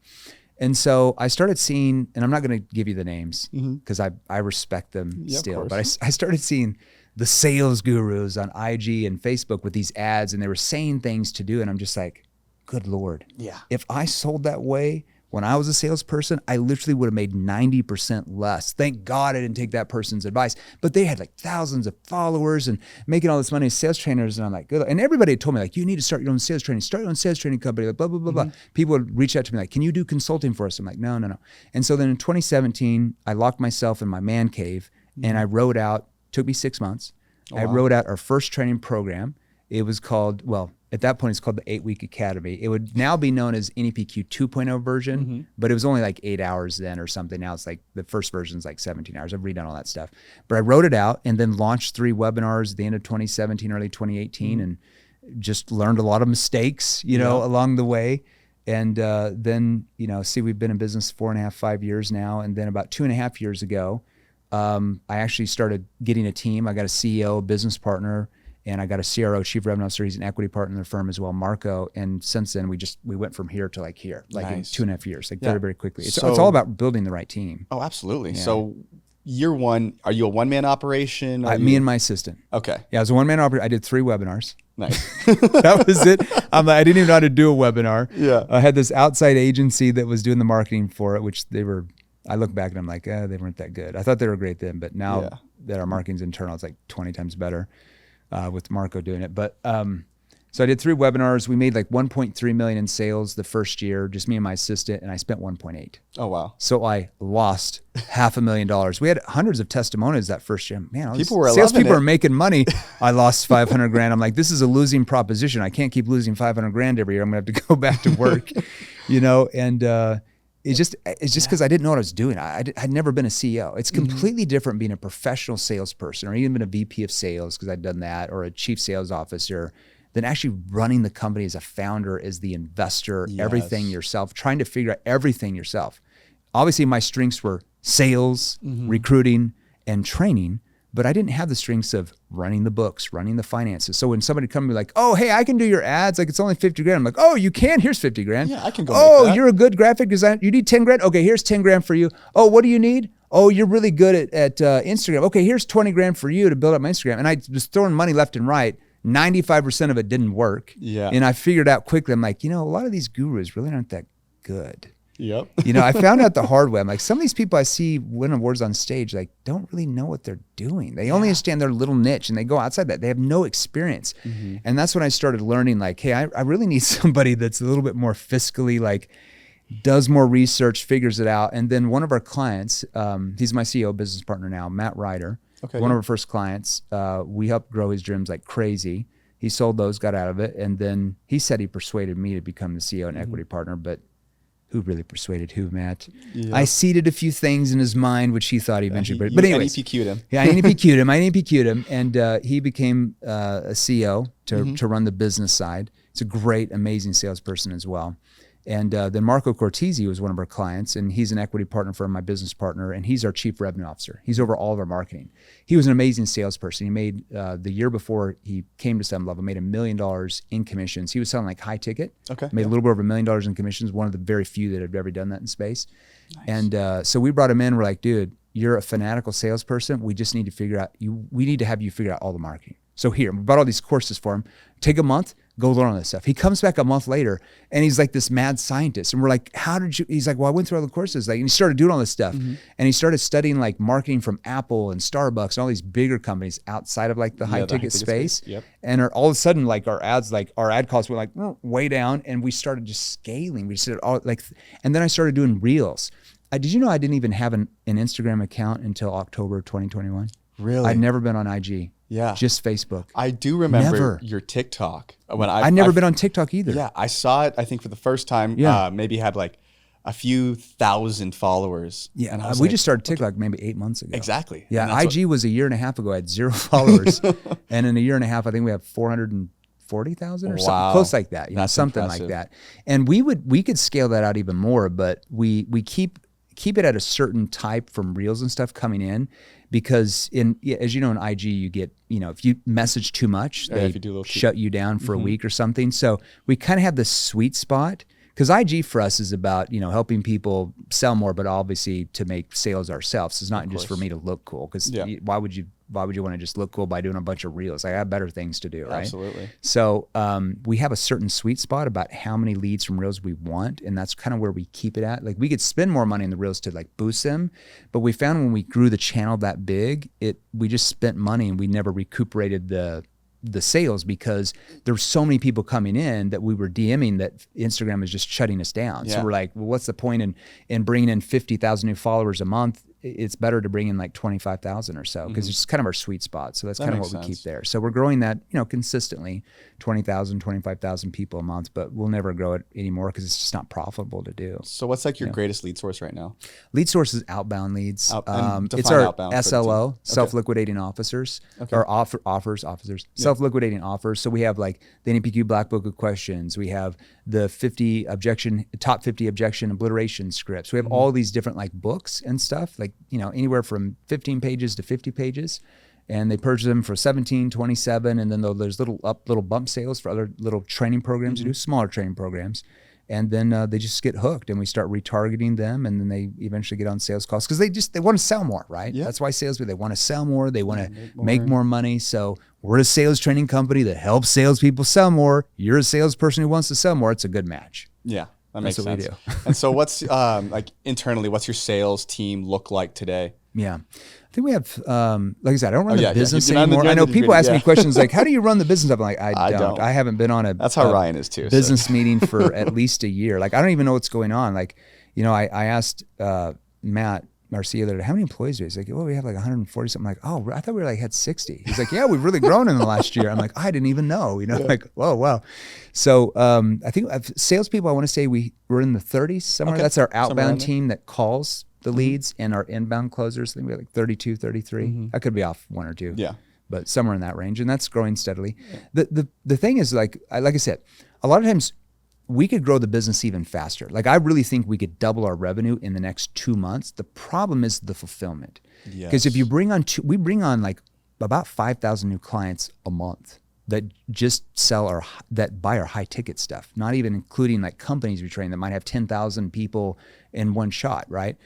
S1: And so I started seeing, and I'm not going to give you the names because I respect them still, but I started seeing the sales gurus on IG and Facebook with these ads, and they were saying things to do. And I'm just like, good Lord.
S2: Yeah.
S1: If I sold that way, when I was a salesperson, I literally would have made 90% less. Thank God I didn't take that person's advice. But they had like thousands of followers and making all this money as sales trainers. And I'm like, good. And everybody had told me like, you need to start your own sales training. Start your own sales training company, like blah, blah, blah, blah. People would reach out to me like, can you do consulting for us? I'm like, no. And so then in 2017, I locked myself in my man cave and I wrote out, took me 6 months. I wrote out our first training program. It was called, at that point, it's called the 8-Week Academy. It would now be known as NEPQ 2.0 version, but it was only like 8 hours then or something. Now it's like the first version's like 17 hours. I've redone all that stuff. But I wrote it out and then launched 3 webinars at the end of 2017, early 2018, and just learned a lot of mistakes, along the way. And then, we've been in business 4.5, 5 years now. And then about 2.5 years ago, I actually started getting a team. I got a CEO, a business partner, and I got a CRO, Chief Revenue Officer. He's an equity partner in the firm as well, Marco. And since then, we went from here to like here, like in 2.5 years, very, very quickly. It's all about building the right team.
S2: Oh, absolutely. Yeah. So year one, are you a one-man operation?
S1: Me and my assistant.
S2: Okay.
S1: Yeah, I was a one-man operator. I did 3 webinars.
S2: Nice.
S1: That was it. I didn't even know how to do a webinar.
S2: Yeah.
S1: I had this outside agency that was doing the marketing for it, which I look back and I'm like, they weren't that good. I thought they were great then, but now that our marketing's internal, it's like 20 times better with Marco doing it. But so I did 3 webinars. We made like 1.3 million in sales the first year, just me and my assistant, and I spent 1.8.
S2: Oh, wow.
S1: So I lost $500,000. We had hundreds of testimonials that first year. Man, salespeople are making money. I lost 500 grand. I'm like, this is a losing proposition. I can't keep losing 500 grand every year. I'm gonna have to go back to work, and it's just because I didn't know what I was doing. I'd never been a CEO. It's completely different being a professional salesperson or even been a VP of sales, because I'd done that, or a chief sales officer, than actually running the company as a founder, as the investor, everything yourself, trying to figure out everything yourself. Obviously, my strengths were sales, recruiting, and training, but I didn't have the strengths of running the books, running the finances. So when somebody come to me like, oh, hey, I can do your ads, like it's only 50 grand. I'm like, oh, you can? Here's 50 grand.
S2: Yeah, I can go make that.
S1: You're a good graphic designer. You need 10 grand? Okay, here's 10 grand for you. Oh, what do you need? Oh, you're really good at Instagram. Okay, here's 20 grand for you to build up my Instagram. And I was throwing money left and right. 95% of it didn't work.
S2: Yeah.
S1: And I figured out quickly, I'm like, a lot of these gurus really aren't that good.
S2: Yep.
S1: I found out the hard way. I'm like, some of these people I see win awards on stage, like, don't really know what they're doing. They only understand their little niche, and they go outside that. They have no experience. And that's when I started learning, like, hey, I really need somebody that's a little bit more fiscally, like, does more research, figures it out. And then one of our clients, he's my CEO business partner now, Matt Ryder.
S2: Okay.
S1: One of our first clients, we helped grow his gyms like crazy. He sold those, got out of it. And then he said he persuaded me to become the CEO and equity partner, but who really persuaded who, Matt? Yep. I seeded a few things in his mind, which he thought eventually. But anyways,
S2: NEPQ'd him.
S1: Yeah, I NEPQ'd him. And he became a CEO to run the business side. It's a great, amazing salesperson as well. And then Marco Cortese was one of our clients, and he's an equity partner for my business partner, and he's our chief revenue officer. He's over all of our marketing. He was an amazing salesperson. He made, the year before he came to 7-Level, made $1 million in commissions. He was selling like high ticket.
S2: Okay.
S1: Made a little bit over $1 million in commissions, one of the very few that have ever done that in space.
S2: Nice.
S1: And so we brought him in. We're like, dude, you're a fanatical salesperson. We just need to figure out, we need to have you figure out all the marketing. So here, we bought all these courses for him. Take a month, go learn all this stuff. He comes back a month later and he's like this mad scientist. And we're like, how did you, he's like, well, I went through all the courses. Like, and he started doing all this stuff. And he started studying like marketing from Apple and Starbucks and all these bigger companies outside of like the high ticket space.
S2: Yep.
S1: And all of a sudden, like our ads, like our ad costs were like way down, and we started just scaling. We just did all like, and then I started doing reels. Did you know I didn't even have an Instagram account until October 2021?
S2: Really?
S1: I'd never been on IG.
S2: Yeah.
S1: Just Facebook.
S2: I do remember your TikTok. When
S1: I'd never been on TikTok either.
S2: Yeah. I saw it, I think, for the first time.
S1: Yeah.
S2: Maybe had like a few thousand followers.
S1: Yeah. And we just started TikTok maybe 8 months ago.
S2: Exactly.
S1: Yeah. IG was a year and a half ago. I had 0 followers. And in a year and a half, I think we have 440,000 or something close like that. You know, something impressive. Like that. And we could scale that out even more, but we keep it at a certain type from reels and stuff coming in, because as you know, in IG, you get, if you message too much, they shut you down for a week or something. So we kind of have this sweet spot, because IG for us is about, helping people sell more, but obviously to make sales ourselves. It's not just for me to look cool, because why would you want to just look cool by doing a bunch of reels? I have better things to do, right?
S2: Absolutely.
S1: So we have a certain sweet spot about how many leads from reels we want, and that's kind of where we keep it at. Like, we could spend more money in the reels to like boost them, but we found when we grew the channel that big, we just spent money and we never recuperated the sales, because there's so many people coming in that we were DMing that Instagram is just shutting us down. Yeah. So we're like, well, what's the point in bringing in 50,000 new followers a month? It's better to bring in like 25,000 or so, because it's kind of our sweet spot. So that's kind of what we keep there. So we're growing that, consistently 20,000, 25,000 people a month, but we'll never grow it anymore because it's just not profitable to do.
S2: So what's like your greatest lead source right now?
S1: Lead source is outbound leads. It's our SLO, self-liquidating officers, or officers, self-liquidating offers. So we have like the NPQ Black Book of Questions. We have the top 50 objection obliteration scripts. We have all these different like books and stuff, like, anywhere from 15 pages to 50 pages. And they purchase them for 17, 27, and then there's little bump sales for other little training programs to do, smaller training programs. And then they just get hooked, and we start retargeting them, and then they eventually get on sales calls because they want to sell more, right?
S2: Yeah.
S1: That's why salespeople, they want to sell more, they want to make more money. So we're a sales training company that helps salespeople sell more. You're a salesperson who wants to sell more. It's a good match.
S2: Yeah, that makes sense.
S1: That's what we do.
S2: And so what's like internally, what's your sales team look like today?
S1: Yeah. I think we have, like I said, I don't run the business
S2: You're
S1: anymore. I know people ask me questions like, how do you run the business? I'm like, I don't. I haven't been on
S2: That's how Ryan is too.
S1: Business meeting for at least a year. Like, I don't even know what's going on. Like, I asked Matt, our CEO, the other day, how many employees do we have? He's like, well, we have like 140 something. I'm like, oh, I thought we had 60. He's like, yeah, we've really grown in the last year. I'm like, I didn't even know, like, whoa, wow. So I think salespeople, I want to say we're in the 30s somewhere. Okay. That's our outbound team that calls the leads, and our inbound closers, I think we have like 32, 33. I could be off one or two.
S2: Yeah.
S1: But somewhere in that range, and that's growing steadily. Yeah. The thing is, like I said, a lot of times we could grow the business even faster. Like, I really think we could double our revenue in the next 2 months. The problem is the fulfillment. Because if you bring on we bring on like about 5,000 new clients a month that just that buy our high ticket stuff, not even including like companies we train that might have 10,000 people in one shot, right?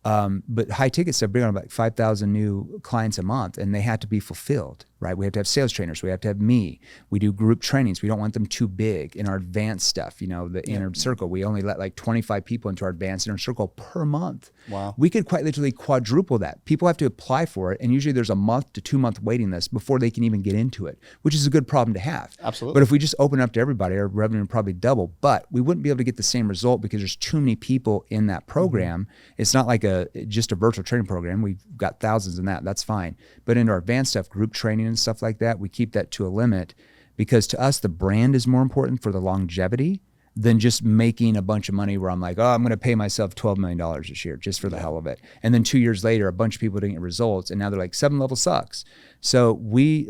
S1: But high ticket stuff, bring on about 5,000 new clients a month, and they have to be fulfilled, right? We have to have sales trainers. We have to have me. We do group trainings. We don't want them too big. In our advanced stuff, the inner circle, we only let like 25 people into our advanced inner circle per month.
S2: Wow.
S1: We could quite literally quadruple that. People have to apply for it, and usually there's a month to 2 month waiting list before they can even get into it, which is a good problem to have.
S2: Absolutely.
S1: But if we just open up to everybody, our revenue would probably double, but we wouldn't be able to get the same result because there's too many people in that program. It's not like just a virtual training program. We've got thousands in that. That's fine. But in our advanced stuff, group training and stuff like that, we keep that to a limit because to us, the brand is more important for the longevity than just making a bunch of money where I'm like, oh, I'm going to pay myself $12 million this year just for the hell of it. And then 2 years later, a bunch of people didn't get results. And now they're like, 7 level sucks. So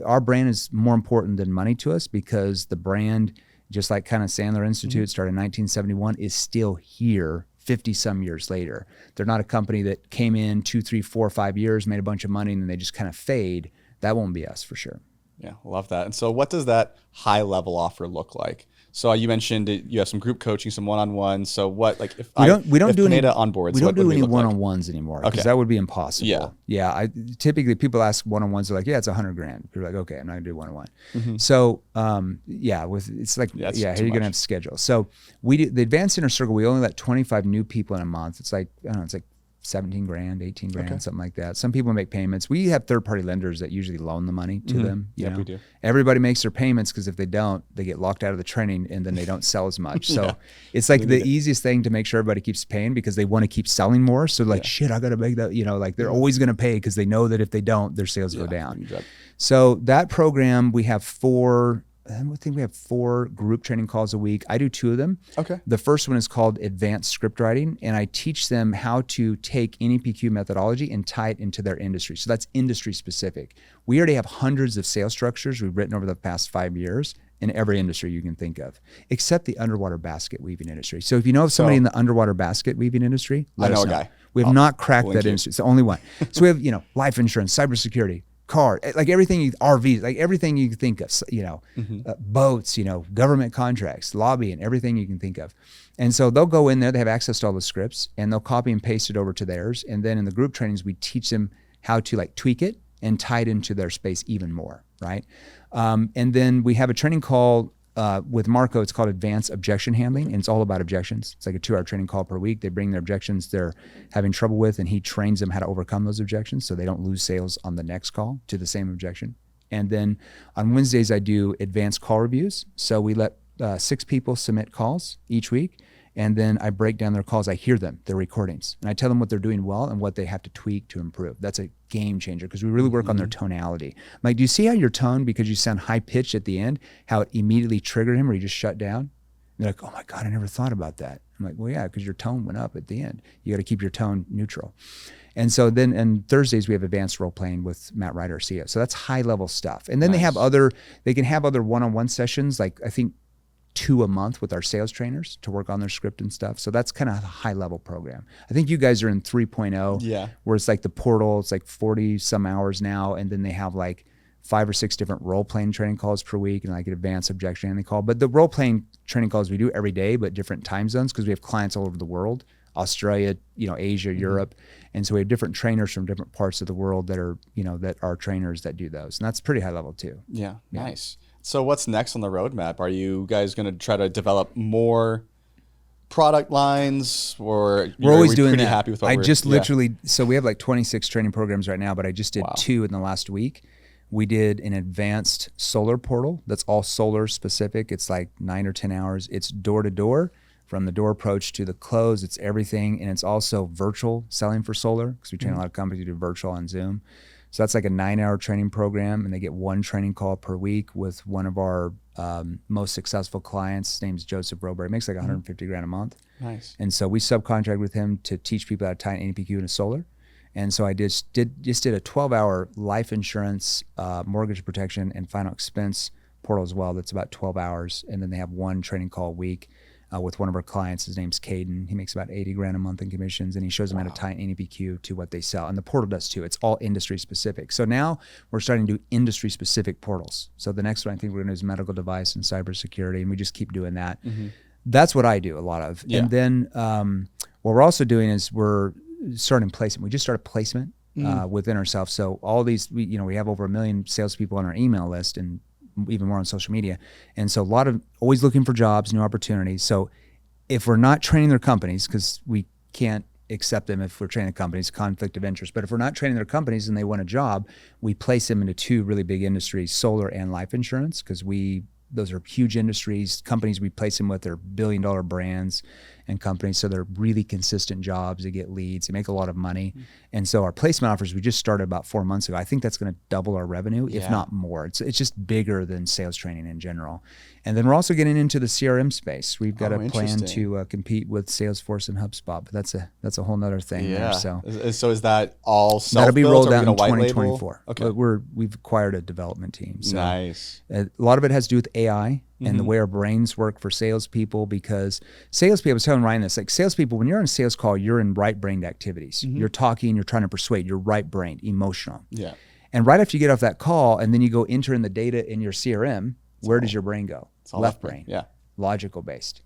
S1: our brand is more important than money to us because the brand, just like kind of Sandler Institute started in 1971, is still here 50 some years later. They're not a company that came in 2, 3, 4, 5 years, made a bunch of money, and then they just kind of fade. That won't be us for sure.
S2: Yeah, love that. And so what does that high level offer look like? So you mentioned you have some group coaching, some one-on-ones. So what, like if
S1: we don't do any
S2: onboards,
S1: we don't do any one-on-ones anymore because that would be impossible.
S2: Yeah.
S1: Typically people ask one-on-ones, they're like, yeah, it's $100,000. You're like, okay, I'm not gonna do one-on-one. So it's like, how are you gonna have schedule? So we do the advanced inner circle. We only let 25 new people in a month. It's like, I don't know, it's like 17 grand, 18 grand, something like that. Some people make payments. We have third-party lenders that usually loan the money to them. You know?
S2: We do.
S1: Everybody makes their payments because if they don't, they get locked out of the training and then they don't sell as much. So it's like the easiest thing to make sure everybody keeps paying because they want to keep selling more. So like, shit, I got to make that, like they're always going to pay because they know that if they don't, their sales go down. So that program, we have 4 group training calls a week. I do 2 of them.
S2: Okay.
S1: The first one is called Advanced Script Writing, and I teach them how to take NEPQ methodology and tie it into their industry. So that's industry specific. We already have hundreds of sales structures we've written over the past 5 years in every industry you can think of, except the underwater basket weaving industry. So if you know of somebody in the underwater basket weaving industry, let us know. A guy. We have not cracked that industry. It's the only one. So we have, life insurance, cybersecurity, car, like everything, RVs, like everything you can think of, boats, government contracts, lobbying, everything you can think of. And so they'll go in there, they have access to all the scripts and they'll copy and paste it over to theirs. And then in the group trainings, we teach them how to like tweak it and tie it into their space even more, right? And then we have a training call with Marco. It's called Advanced Objection Handling, and it's all about objections. It's like a 2-hour training call per week. They bring their objections they're having trouble with, and he trains them how to overcome those objections so they don't lose sales on the next call to the same objection. And then on Wednesdays, I do advanced call reviews. So we let 6 people submit calls each week, and then I break down their calls. I hear them, their recordings, and I tell them what they're doing well and what they have to tweak to improve. That's a game changer because we really work on their tonality. Like, do you see how your tone, because you sound high pitched at the end, how it immediately triggered him or he just shut down? And they're like, oh my God, I never thought about that. I'm like, well, yeah, because your tone went up at the end. You got to keep your tone neutral. And so then on Thursdays, we have advanced role playing with Matt Ryder, our CEO. So that's high level stuff. And then they can have other one-on-one sessions, like I think 2 a month with our sales trainers to work on their script and stuff. So that's kind of a high level program. I think you guys are in 3.0, where it's like the portal, it's like 40 some hours now. And then they have like 5 or 6 different role playing training calls per week and like an advanced objection handling call. But the role playing training calls we do every day, but different time zones because we have clients all over the world, Australia, Asia, Europe. And so we have different trainers from different parts of the world that are trainers that do those. And that's pretty high level too.
S2: Yeah. Nice. So what's next on the roadmap? Are you guys going to try to develop more product lines, or
S1: we're always doing
S2: pretty
S1: that?
S2: Happy with what
S1: literally, so we have like 26 training programs right now, but I just did 2 in the last week. We did an advanced solar portal that's all solar specific. It's like 9 or 10 hours. It's door to door, from the door approach to the close. It's everything. And it's also virtual selling for solar, because we train a lot of companies who do virtual on Zoom. So that's like a 9-hour training program, and they get 1 training call per week with one of our most successful clients. His name's Joseph Rober. He makes like $150,000 a month.
S2: Nice.
S1: And so we subcontract with him to teach people how to tie an NPQ into solar. And so I just did a 12-hour life insurance, mortgage protection, and final expense portal as well. That's about 12 hours. And then they have 1 training call a week with one of our clients. His name's Caden. He makes about $80,000 a month in commissions, and he shows them how to tie an NPQ to what they sell. And the portal does too. It's all industry specific. So now we're starting to do industry specific portals. So the next one I think we're going to do is medical device and cybersecurity, and we just keep doing that. That's what I do a lot of. And then what we're also doing is we're starting placement. We just started placement within ourselves. So all these, we have over 1 million salespeople on our email list, and even more on social media. And so a lot of always looking for jobs, new opportunities. So if we're not training their companies, because we can't accept them if we're training companies, conflict of interest. But if we're not training their companies and they want a job, we place them into 2 really big industries, solar and life insurance, because those are huge industries. Companies we place them with are billion-dollar brands and companies, so they're really consistent jobs. They get leads. They make a lot of money. And so our placement offers, we just started about 4 months ago. I think that's going to double our revenue, if not more. It's just bigger than sales training in general. And then we're also getting into the CRM space. We've got a plan to compete with Salesforce and HubSpot, but that's a whole nother thing there. So
S2: is that all self-built?
S1: That'll be rolled out in
S2: white
S1: 2024.
S2: Okay.
S1: But we've acquired a development team. So
S2: nice.
S1: A lot of it has to do with AI and the way our brains work for salespeople, because salespeople, I was telling Ryan this, like salespeople, when you're on a sales call, you're in right-brained activities. You're talking, you're trying to persuade, you're right-brained, emotional.
S2: Yeah.
S1: And right after you get off that call and then you go enter in the data in your CRM, where does your brain go?
S2: It's all
S1: left brain.
S2: Yeah.
S1: Logical based.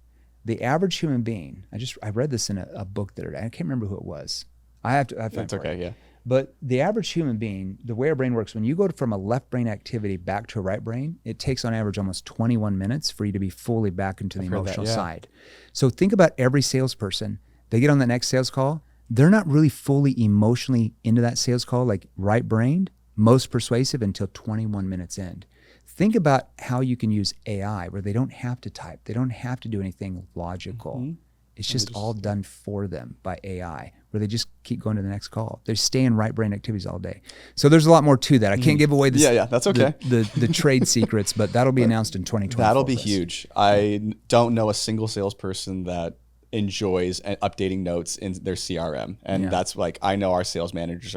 S1: The average human being, I read this in a book the other day. I can't remember who it was. That's
S2: okay, yeah.
S1: But the average human being, the way our brain works, when you go from a left brain activity back to a right brain, it takes on average almost 21 minutes for you to be fully back into the emotional side. So think about every salesperson. They get on that next sales call. They're not really fully emotionally into that sales call, like right-brained, most persuasive until 21 minutes in. Think about how you can use AI where they don't have to type. They don't have to do anything logical. It's just all done for them by AI, where they just keep going to the next call. They stay in right brain activities all day. So there's a lot more to that. I can't give away this,
S2: that's okay.
S1: the trade secrets, but that'll be announced in 2024.
S2: That'll be huge. I don't know a single salesperson that enjoys updating notes in their CRM. And that's like, I know our sales managers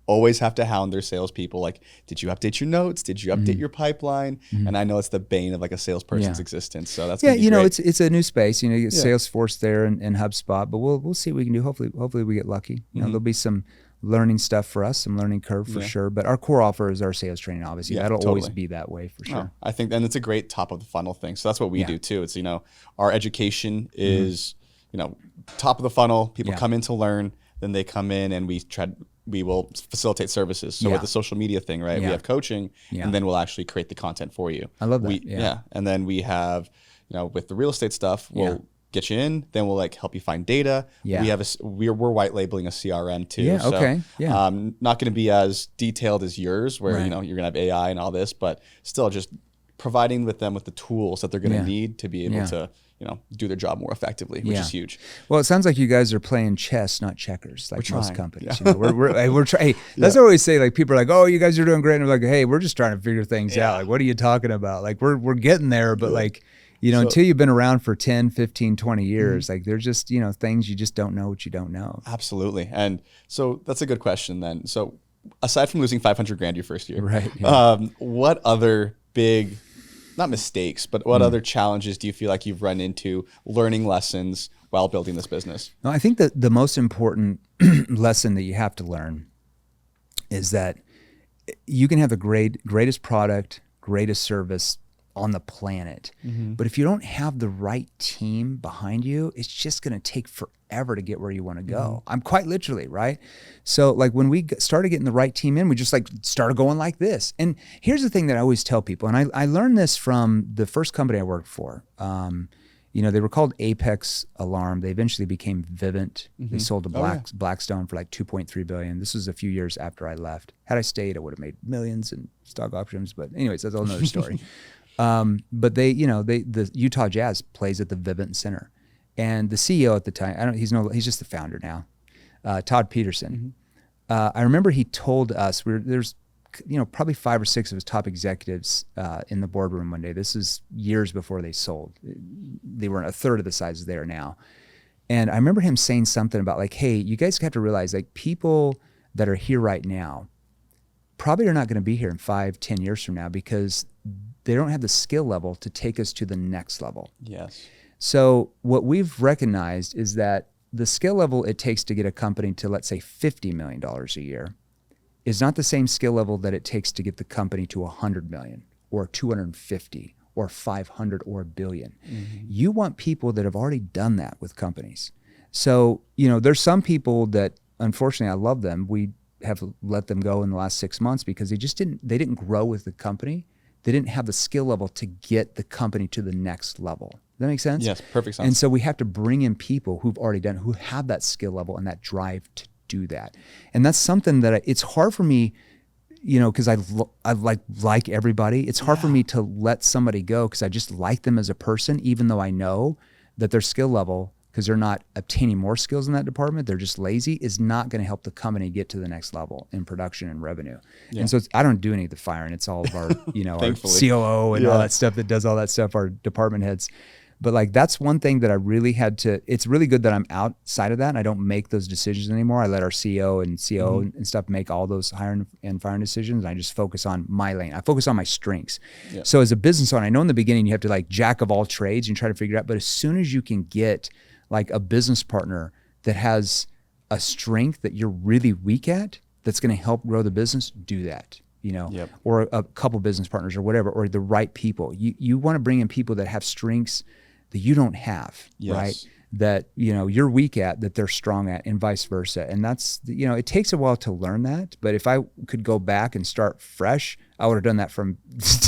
S2: always have to hound their salespeople. Like, did you update your notes? Did you update your pipeline? And I know it's the bane of like a salesperson's existence. So that's gonna be great.
S1: It's a new space. You get Salesforce there and HubSpot, but we'll see what we can do. Hopefully we get lucky. There'll be some learning stuff for us, some learning curve for sure. But our core offer is our sales training. Obviously, that'll always be that way for sure.
S2: I think, and it's a great top of the funnel thing. So that's what we do too. It's our education is top of the funnel. People come in to learn, then they come in and we will facilitate services. So with the social media thing, right? We have coaching and then we'll actually create the content for you.
S1: I love that.
S2: And then we have, with the real estate stuff, we'll get you in, then we'll help you find data. Yeah. We're white labeling a CRM too.
S1: Yeah.
S2: So,
S1: okay. Yeah.
S2: Not going to be as detailed as yours where, you're going to have AI and all this, but still just providing them with the tools that they're going to need to be able to do their job more effectively, which is huge.
S1: Well, it sounds like you guys are playing chess, not checkers, like most companies. We're trying. That's what I always say. Like people are like, "Oh, you guys are doing great," and we're like, "Hey, we're just trying to figure things out. Like, what are you talking about? Like, we're getting there, but like, until you've been around for 10, 15, 20 years, like there's just things you just don't know what you don't know."
S2: Absolutely, and so that's a good question then. So, aside from losing $500,000 your first year,
S1: right?
S2: What other big not mistakes, but what other challenges do you feel like you've run into learning lessons while building this business?
S1: No, I think that the most important lesson that you have to learn is that you can have the greatest product, greatest service on the planet. But if you don't have the right team behind you, it's just going to take forever to get where you want to go. I'm quite literally, right? So like when we started getting the right team in, we just like started going like this. And here's the thing that I always tell people, and I learned this from the first company I worked for. They were called Apex Alarm. They eventually became Vivint. They sold to Blackstone for like $2.3 billion. This was a few years after I left. Had I stayed, I would have made millions in stock options. But anyways, that's a whole nother story. But the Utah Jazz plays at the Vivint Center, and the CEO at the time, he's just the founder now, Todd Peterson. I remember he told us there's probably 5 or 6 of his top executives in the boardroom one day. This is years before they sold. They were a third of the size they are now, and I remember him saying something about like, hey, you guys have to realize like people that are here right now probably are not going to be here in 5-10 years from now because they don't have the skill level to take us to the next level.
S2: Yes.
S1: So what we've recognized is that the skill level it takes to get a company to, let's say, $50 million a year is not the same skill level that it takes to get the company to 100 million or 250 or 500 or a billion. You want people that have already done that with companies. So, there's some people that, unfortunately, I love them. We have let them go in the last 6 months because they didn't grow with the company. They didn't have the skill level to get the company to the next level. Does that make sense?
S2: Yes, perfect sense.
S1: And so we have to bring in people who've already done it, who have that skill level and that drive to do that. And that's something that it's hard for me, because I like everybody. It's hard for me to let somebody go because I just like them as a person, even though I know that their skill level, because they're not obtaining more skills in that department, they're just lazy, is not going to help the company get to the next level in production and revenue. And so I don't do any of the firing. It's all of our, our COO and all that stuff that does all that stuff, our department heads. But like, that's one thing that I really had to, it's really good that I'm outside of that and I don't make those decisions anymore. I let our CEO and COO and stuff make all those hiring and firing decisions. And I just focus on my lane. I focus on my strengths. Yeah. So as a business owner, I know in the beginning you have to like jack of all trades and try to figure it out. But as soon as you can get like a business partner that has a strength that you're really weak at, that's going to help grow the business, do that. Or a couple business partners or whatever, or the right people. You want to bring in people that have strengths that you don't have, right? That, you're weak at, that they're strong at, and vice versa. And that's, it takes a while to learn that. But if I could go back and start fresh, I would have done that from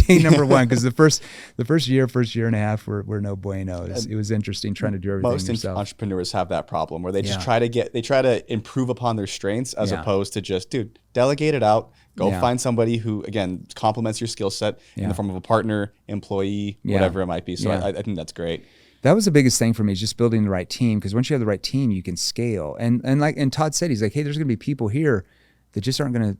S1: day number one. Because the first year and a half were no bueno. It was interesting trying to do everything yourself.
S2: Most entrepreneurs have that problem where they just try to improve upon their strengths as opposed to just, delegate it out. Go find somebody who, again, complements your skill set in the form of a partner, employee, whatever it might be. So I think that's great.
S1: That was the biggest thing for me, is just building the right team. Because once you have the right team, you can scale. And Todd said, he's like, hey, there's going to be people here that just aren't going to,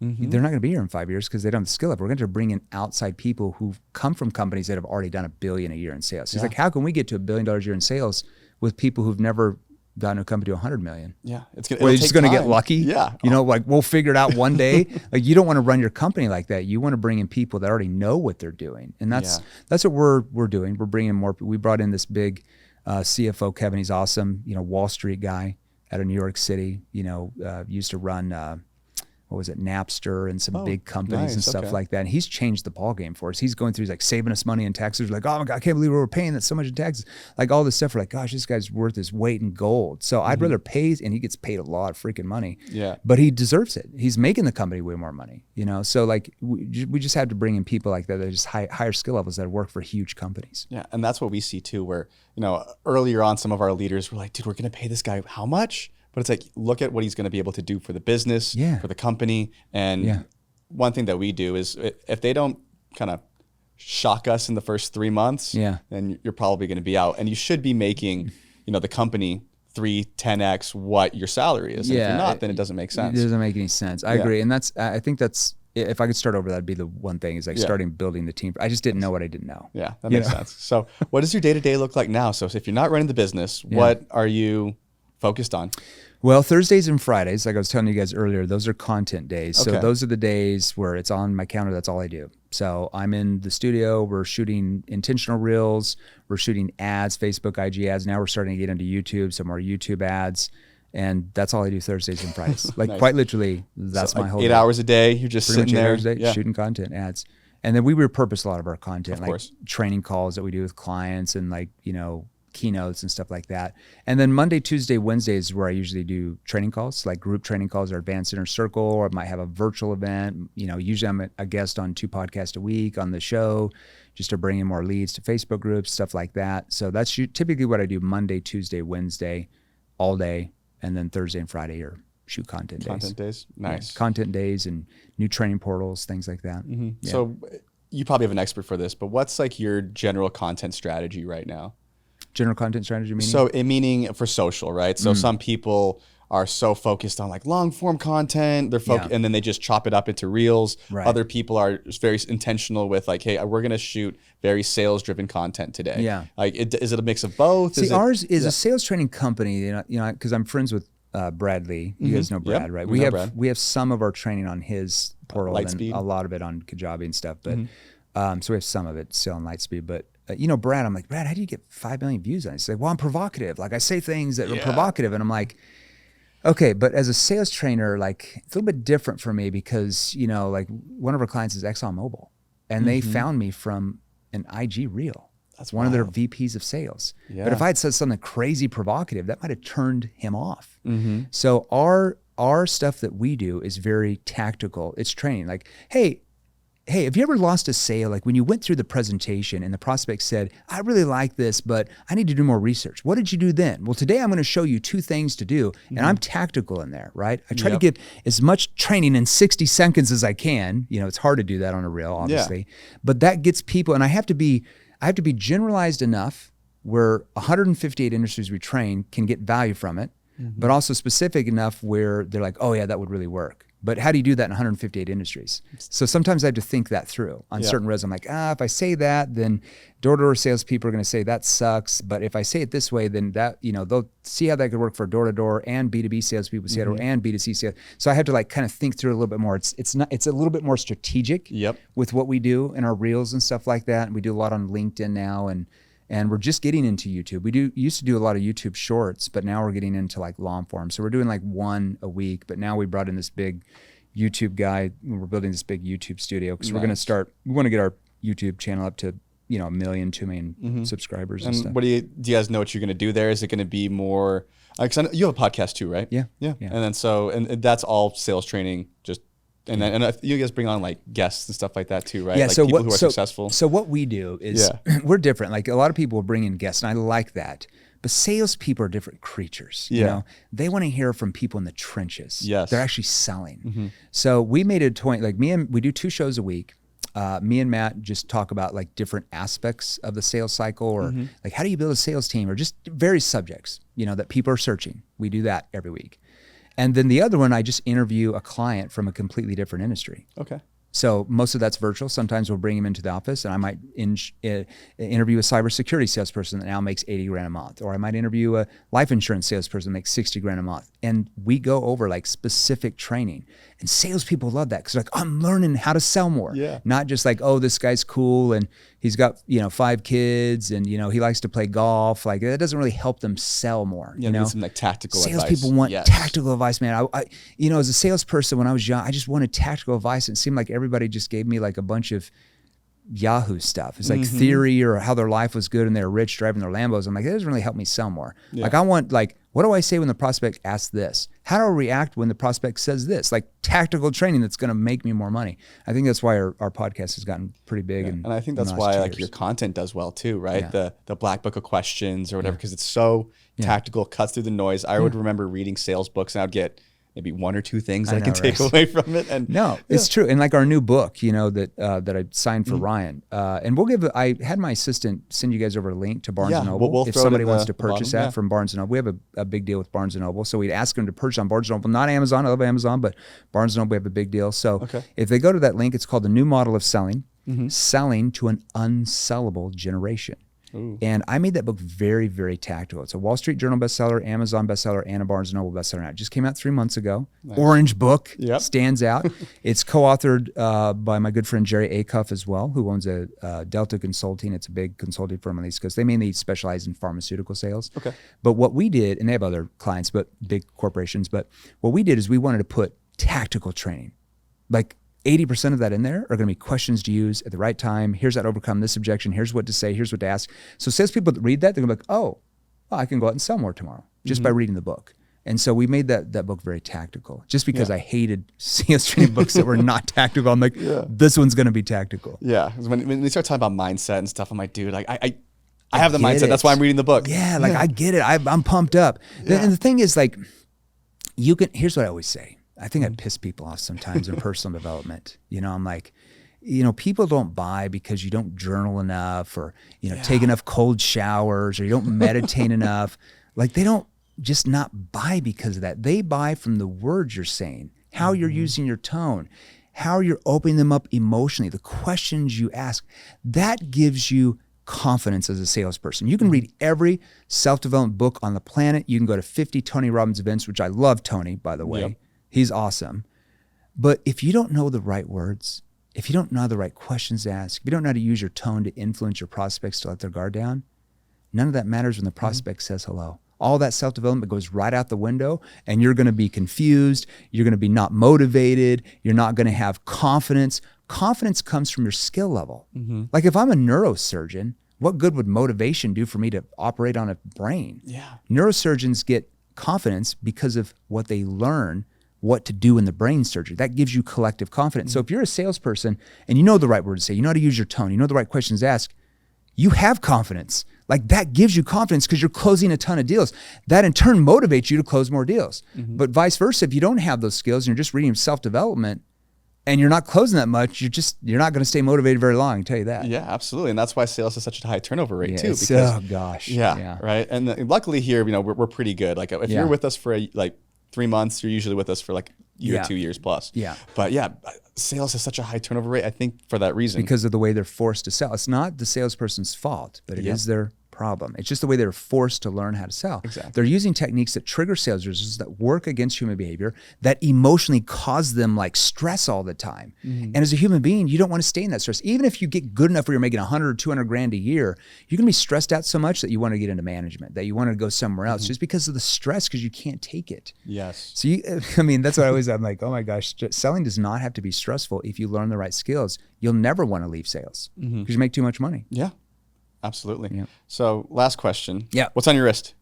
S1: they're not going to be here in 5 years because they don't have the skill level. We're going to bring in outside people who come from companies that have already done $1 billion a year in sales. He's like, how can we get to $1 billion a year in sales with people who've never gotten a company to 100 million?
S2: Yeah.
S1: Well, you're just going to get lucky.
S2: Yeah.
S1: Like we'll figure it out one day. Like you don't want to run your company like that. You want to bring in people that already know what they're doing. And that's what we're doing. We're bringing more. We brought in this big CFO, Kevin. He's awesome. Wall Street guy out of New York City, used to run, Napster and some big companies and stuff like that. And he's changed the ballgame for us. He's going through, he's like saving us money in taxes. We're like, oh my God, I can't believe we're paying that so much in taxes. Like all this stuff. We're like, gosh, this guy's worth his weight in gold. So I'd rather pay, and he gets paid a lot of freaking money.
S2: Yeah.
S1: But he deserves it. He's making the company way more money, So like we just have to bring in people like that are just higher skill levels that work for huge companies.
S2: Yeah. And that's what we see too, where, earlier on, some of our leaders were like, dude, we're going to pay this guy how much? But it's like, look at what he's going to be able to do for the business, for the company. And one thing that we do is if they don't kind of shock us in the first 3 months, then you're probably going to be out. And you should be making, the company 10x what your salary is. And if you're not, then it doesn't make sense.
S1: It doesn't make any sense. I agree. And I think that's, if I could start over, that'd be the one thing, is like starting building the team. I just didn't know what I didn't know.
S2: Yeah, that makes sense. So what does your day-to-day look like now? So if you're not running the business, what are you focused on?
S1: Well, Thursdays and Fridays, like I was telling you guys earlier, those are content days. So those are the days where it's on my calendar. That's all I do. So I'm in the studio. We're shooting intentional reels. We're shooting ads, Facebook, IG ads. Now we're starting to get into YouTube, some more YouTube ads. And that's all I do Thursdays and Fridays. Like quite literally, that's my whole
S2: 8 hours a day. You're just sitting there
S1: shooting content, ads. And then we repurpose a lot of our content,
S2: Of course.
S1: training calls that we do with clients and keynotes and stuff like that. And then Monday, Tuesday, Wednesday is where I usually do training calls, like group training calls or advanced inner circle, or I might have a virtual event. Usually I'm a guest on 2 podcasts a week on the show, just to bring in more leads to Facebook groups, stuff like that. So that's typically what I do Monday, Tuesday, Wednesday, all day. And then Thursday and Friday are shoot content days.
S2: Content days? Nice.
S1: Yeah, content days and new training portals, things like that.
S2: Mm-hmm.
S1: Yeah.
S2: So you probably have an expert for this, but what's like your general content strategy right now?
S1: General content strategy meaning?
S2: So meaning for social, right? So some people are so focused on like long form content, and then they just chop it up into reels.
S1: Right.
S2: Other people are very intentional with like, hey, we're going to shoot very sales driven content today.
S1: Yeah.
S2: Like, is it a mix of both?
S1: See, ours is a sales training company, because I'm friends with Brad Lee. You guys know Brad, right? We have some of our training on his portal and a lot of it on Kajabi and stuff. But so we have some of it still on Lightspeed. But Brad, I'm like, Brad, how do you get 5 million views on it? He's like, well, I'm provocative. Like I say things that are provocative. And I'm like, okay, but as a sales trainer, like it's a little bit different for me because, like one of our clients is ExxonMobil and they found me from an IG reel. That's one of their VPs of sales. Yeah. But if I had said something crazy provocative, that might have turned him off. So our stuff that we do is very tactical. It's training. Like, hey, have you ever lost a sale? Like when you went through the presentation and the prospect said, I really like this, but I need to do more research. What did you do then? Well, today I'm going to show you 2 things to do. And I'm tactical in there, right? I try to give as much training in 60 seconds as I can. It's hard to do that on a reel, obviously. But that gets people, and I have to be generalized enough where 158 industries we train can get value from it, but also specific enough where they're like, oh yeah, that would really work. But how do you do that in 158 industries? So sometimes I have to think that through on certain resumes. I'm like, if I say that, then door-to-door salespeople are going to say that sucks. But if I say it this way, then that, they'll see how that could work for door-to-door and B2B salespeople, and B2C sales. So I have to like kind of think through a little bit more. It's a little bit more strategic with what we do in our reels and stuff like that. And we do a lot on LinkedIn now, and we're just getting into YouTube. We used to do a lot of YouTube shorts, but now we're getting into like long form. So we're doing like 1 a week, but now we brought in this big YouTube guy. We're building this big YouTube studio because we're going to we want to get our YouTube channel up to, 1 million, 2 million subscribers and stuff.
S2: What do you guys know what you're going to do there? Is it going to be more, because you have a podcast too, right?
S1: Yeah.
S2: And then that's all sales training, just and you guys bring on like guests and stuff like that too, right?
S1: Yeah.
S2: Like
S1: so
S2: people who are successful.
S1: So what we do is we're different. Like a lot of people will bring in guests, and I like that. But salespeople are different creatures. They want to hear from people in the trenches. Yes. They're actually selling. So we made it a point. Like we do 2 shows a week. Me and Matt just talk about like different aspects of the sales cycle, or like how do you build a sales team, or just various subjects that people are searching. We do that every week. And then the other one, I just interview a client from a completely different industry.
S2: Okay.
S1: So most of that's virtual. Sometimes we'll bring him into the office, and I might interview a cybersecurity salesperson that now makes $80,000 a month, or I might interview a life insurance salesperson that makes $60,000 a month. And we go over like specific training, and salespeople love that because like I'm learning how to sell more. Yeah. Not just like, oh, this guy's cool and he's got 5 kids and he likes to play golf. Like that doesn't really help them sell more.
S2: Need some like tactical advice.
S1: Salespeople want tactical advice, man. I as a salesperson when I was young, I just wanted tactical advice. It seemed like everybody just gave me like a bunch of Yahoo stuff. It's like theory or how their life was good and they're rich driving their Lambos. I'm like, that doesn't really help me sell more. Yeah. Like I want what do I say when the prospect asks this? How do I react when the prospect says this? Like tactical training that's going to make me more money. I think that's why our podcast has gotten pretty big.
S2: And I think that's why like your content does well too, right? Yeah. The black book of questions or whatever, because it's so tactical, cuts through the noise. I would remember reading sales books and I'd get maybe 1 or 2 things I can take away from it. And
S1: it's true. And like our new book, that I signed for Ryan, and I had my assistant send you guys over a link to Barnes & Noble.
S2: We'll
S1: if somebody wants to purchase that from Barnes & Noble. We have a big deal with Barnes & Noble. So we'd ask them to purchase on Barnes & Noble, not Amazon. I love Amazon, but Barnes & Noble, we have a big deal. So if they go to that link, it's called The New Model of Selling, Selling to an Unsellable Generation. Ooh. And I made that book very, very tactical. It's a Wall Street Journal bestseller, Amazon bestseller, and a Barnes & Noble bestseller. Now, it just came out 3 months ago. Nice. Orange book, stands out. It's co-authored by my good friend Jerry Acuff as well, who owns a Delta Consulting. It's a big consulting firm on the East Coast. They mainly specialize in pharmaceutical sales. Okay. But what we did, and they have other clients, but big corporations, but what we did is we wanted to put tactical training. Like 80% of that in there are going to be questions to use at the right time. Here's how to overcome this objection. Here's what to say. Here's what to ask. So salespeople that read that, they're going to be like, oh, well, I can go out and sell more tomorrow just by reading the book. And so we made that book very tactical, just because I hated sales training books that were not tactical. I'm like, this one's going to be tactical.
S2: Yeah. When they start talking about mindset and stuff, I'm like, dude, like I have the mindset. That's why I'm reading the book.
S1: Yeah. Like I get it. I'm pumped up. Yeah. And the thing is, like, here's what I always say. I think I piss people off sometimes in personal development. I'm like, people don't buy because you don't journal enough, or, take enough cold showers, or you don't meditate enough. Like, they don't just not buy because of that. They buy from the words you're saying, how you're using your tone, how you're opening them up emotionally, the questions you ask. That gives you confidence as a salesperson. You can read every self-development book on the planet. You can go to 50 Tony Robbins events, which I love Tony, by the way. Yep. He's awesome. But if you don't know the right words, if you don't know the right questions to ask, if you don't know how to use your tone to influence your prospects to let their guard down, none of that matters when the prospect says hello. All that self-development goes right out the window, and you're going to be confused. You're going to be not motivated. You're not going to have confidence. Confidence comes from your skill level. Like, if I'm a neurosurgeon, what good would motivation do for me to operate on a brain? Yeah. Neurosurgeons get confidence because of what they learn what to do in the brain surgery. That gives you collective confidence. So if you're a salesperson and you know the right word to say, you know how to use your tone, you know the right questions to ask, you have confidence. Like, that gives you confidence because you're closing a ton of deals. That in turn motivates you to close more deals. But vice versa, if you don't have those skills and you're just reading self-development and you're not closing that much, you're not going to stay motivated very long, I can tell you that.
S2: Yeah, absolutely. And that's why sales has such a high turnover rate too.
S1: Because, oh gosh.
S2: Yeah. Right. And luckily here, we're pretty good. Like, if you're with us for 3 months, you're usually with us for like year, 2 years plus. Yeah. But sales has such a high turnover rate, I think, for that reason.
S1: Because of the way they're forced to sell. It's not the salesperson's fault, but it is their problem. It's just the way they're forced to learn how to sell.
S2: Exactly.
S1: They're using techniques that trigger sales resistance, that work against human behavior, that emotionally cause them like stress all the time. And as a human being, you don't want to stay in that stress. Even if you get good enough where you're making 100 or 200 grand a year, you're going to be stressed out so much that you want to get into management, that you want to go somewhere else just because of the stress, because you can't take it.
S2: Yes.
S1: So that's what I'm like, oh my gosh, selling does not have to be stressful. If you learn the right skills, you'll never want to leave sales because you make too much money.
S2: Yeah. Absolutely. Yep. So last question.
S1: Yeah.
S2: What's on your wrist?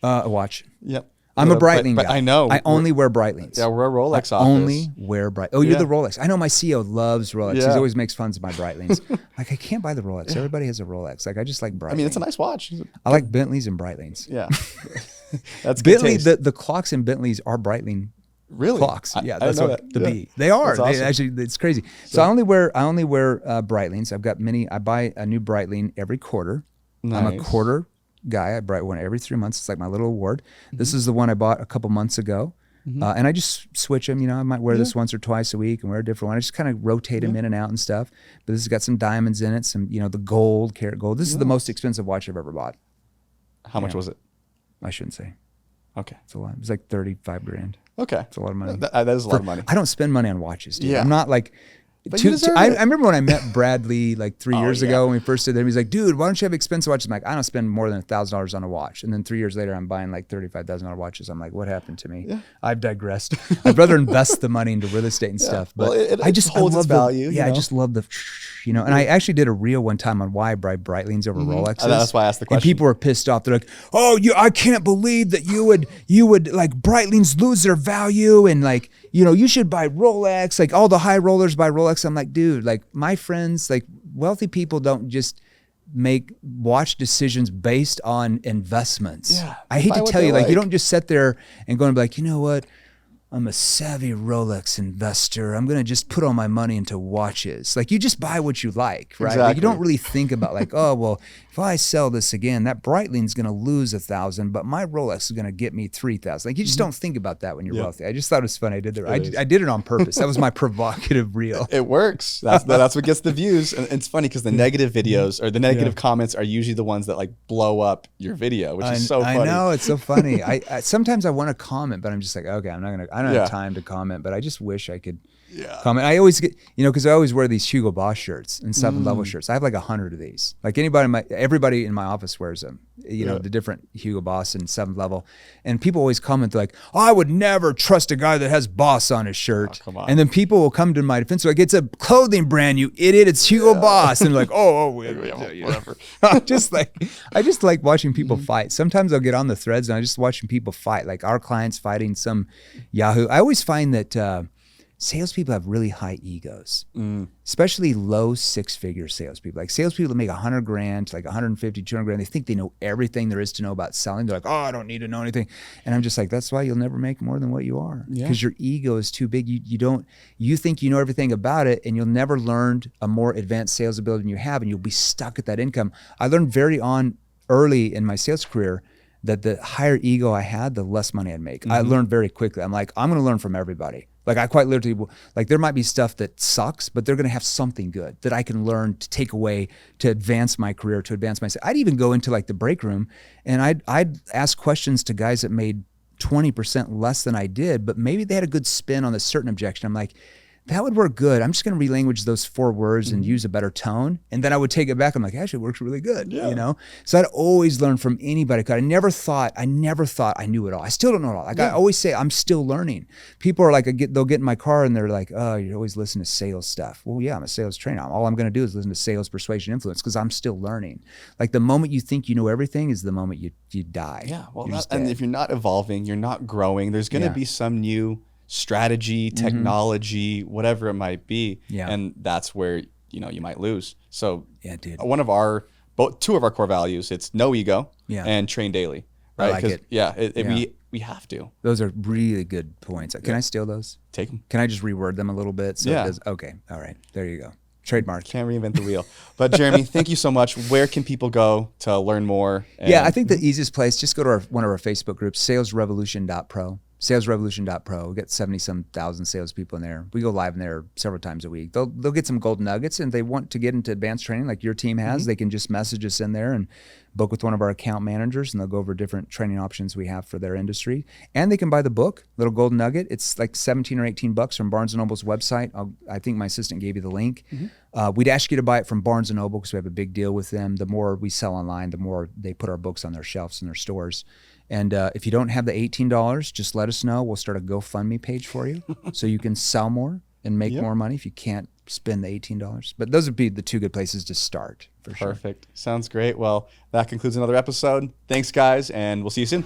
S1: A watch.
S2: Yep.
S1: I'm a Breitling guy.
S2: I know.
S1: I only wear Breitlings.
S2: Yeah, we're a Rolex office.
S1: Only wear Breitling. Oh, you're the Rolex. I know my CEO loves Rolex. He always makes fun of my Breitlings. Like, I can't buy the Rolex. Everybody has a Rolex. Like, I just like Breitling.
S2: I mean, it's a nice watch.
S1: I like Bentleys and Breitlings.
S2: Yeah. That's
S1: Bentley. The clocks in Bentleys are Breitling.
S2: Really?
S1: Clocks. That's what the B. They are. Awesome. Actually, it's crazy. So I only wear Breitlings. I've got many. I buy a new Breitling every quarter. Nice. I'm a quarter guy. I buy one every 3 months. It's like my little award. This is the one I bought a couple months ago. And I just switch them. I might wear this once or twice a week and wear a different one. I just kind of rotate them in and out and stuff. But this has got some diamonds in it, some, the gold, karat gold. This is the most expensive watch I've ever bought.
S2: How much was it?
S1: I shouldn't say.
S2: Okay.
S1: It's a lot. It was like 35 grand.
S2: Okay.
S1: It's a lot of money.
S2: That is a lot of money.
S1: I don't spend money on watches, dude.
S2: Yeah.
S1: I'm not like... I remember when I met Bradley like 3 years ago when we first did that. He was like, dude, why don't you have expensive watches? I'm like, I don't spend more than $1,000 on a watch. And then 3 years later, I'm buying like $35,000 watches. I'm like, what happened to me? Yeah. I've digressed. I'd rather invest the money into real estate and stuff. But
S2: it just holds its value.
S1: I just love the, and I actually did a reel one time on why I buy Breitlings over Rolexes.
S2: That's why I asked the question.
S1: And people were pissed off. They're like, oh, I can't believe that you would like Breitlings lose their value. And like, you should buy Rolex. Like all the high rollers buy Rolex. I'm like, dude, like my friends, like wealthy people don't just make watch decisions based on investments. Yeah, I hate to tell you, like you don't just sit there and go and be like, you know what? I'm a savvy Rolex investor. I'm going to just put all my money into watches. Like you just buy what you like, right?
S2: Exactly.
S1: Like, you don't really think about like, oh, well, if I sell this again, that Breitling's going to lose 1,000, but my Rolex is going to get me 3,000. Like you just don't think about that when you're wealthy. I just thought it was funny. I did that. I did it on purpose. That was my provocative reel.
S2: It works. That's what gets the views. And it's funny because the negative videos or the negative comments are usually the ones that like blow up your video, which is so funny.
S1: I know, it's so funny. I sometimes I want to comment, but I'm just like, okay, I'm not going to. I don't have time to comment, but I just wish I could comment. I always get, because I always wear these Hugo Boss shirts and 7-level shirts. I have like 100 of these. Like everybody in my office wears them, the different Hugo Boss and 7-level. And people always comment, they're like, oh, I would never trust a guy that has Boss on his shirt. Oh, come on. And then people will come to my defense, like, it's a clothing brand, you idiot, it's Hugo Boss. And they're like, whatever. I just like watching people fight. Sometimes I'll get on the threads and I just watching people fight, like our clients fighting some Yahoo. I always find that salespeople have really high egos, especially low 6-figure salespeople. Like salespeople that make $100,000 to like 150, 200 grand. They think they know everything there is to know about selling. They're like, oh, I don't need to know anything. And I'm just like, that's why you'll never make more than what you are, because your ego is too big. You think you know everything about it, and you'll never learn a more advanced sales ability than you have, and you'll be stuck at that income. I learned early in my sales career that the higher ego I had, the less money I'd make. I learned very quickly. I'm like, I'm going to learn from everybody. Like I quite literally, like there might be stuff that sucks, but they're going to have something good that I can learn to take away to advance my career, to advance myself. I'd even go into like the break room and I'd ask questions to guys that made 20% less than I did, but maybe they had a good spin on a certain objection. I'm like, that would work good. I'm just going to relanguage those 4 words and use a better tone. And then I would take it back. I'm like, actually, it works really good. So I'd always learn from anybody. I never thought I knew it all. I still don't know it all. Like I always say, I'm still learning. People are like, they'll get in my car and they're like, oh, you're always listening to sales stuff. Well, yeah, I'm a sales trainer. All I'm going to do is listen to sales, persuasion, influence, because I'm still learning. Like the moment you think you know everything is the moment you die.
S2: Yeah. Well, and if you're not evolving, you're not growing, there's going to be some new strategy, technology, whatever it might be. And that's where, you might lose. So two of our core values, it's no ego and train daily. Right?
S1: I like
S2: it. We have to.
S1: Those are really good points. Can I steal those?
S2: Take them.
S1: Can I just reword them a little bit? So it does, okay. All right. There you go. Trademark.
S2: Can't reinvent the wheel. But Jeremy, thank you so much. Where can people go to learn more?
S1: I think the easiest place, just go to one of our Facebook groups, salesrevolution.pro. salesrevolution.pro. We got 70-some thousand salespeople in there. We go live in there several times a week. They'll get some gold nuggets, and if they want to get into advanced training like your team has, they can just message us in there and book with one of our account managers, and they'll go over different training options we have for their industry. And they can buy the book, Little Golden Nugget. It's like $17 or $18 from Barnes & Noble's website. I think my assistant gave you the link. We'd ask you to buy it from Barnes & Noble because we have a big deal with them. The more we sell online, the more they put our books on their shelves in their stores. And if you don't have the $18, just let us know. We'll start a GoFundMe page for you so you can sell more and make more money if you can't spend the $18. But those would be the 2 good places to start, for sure.
S2: Perfect. Sounds great. Well, that concludes another episode. Thanks, guys, and we'll see you soon.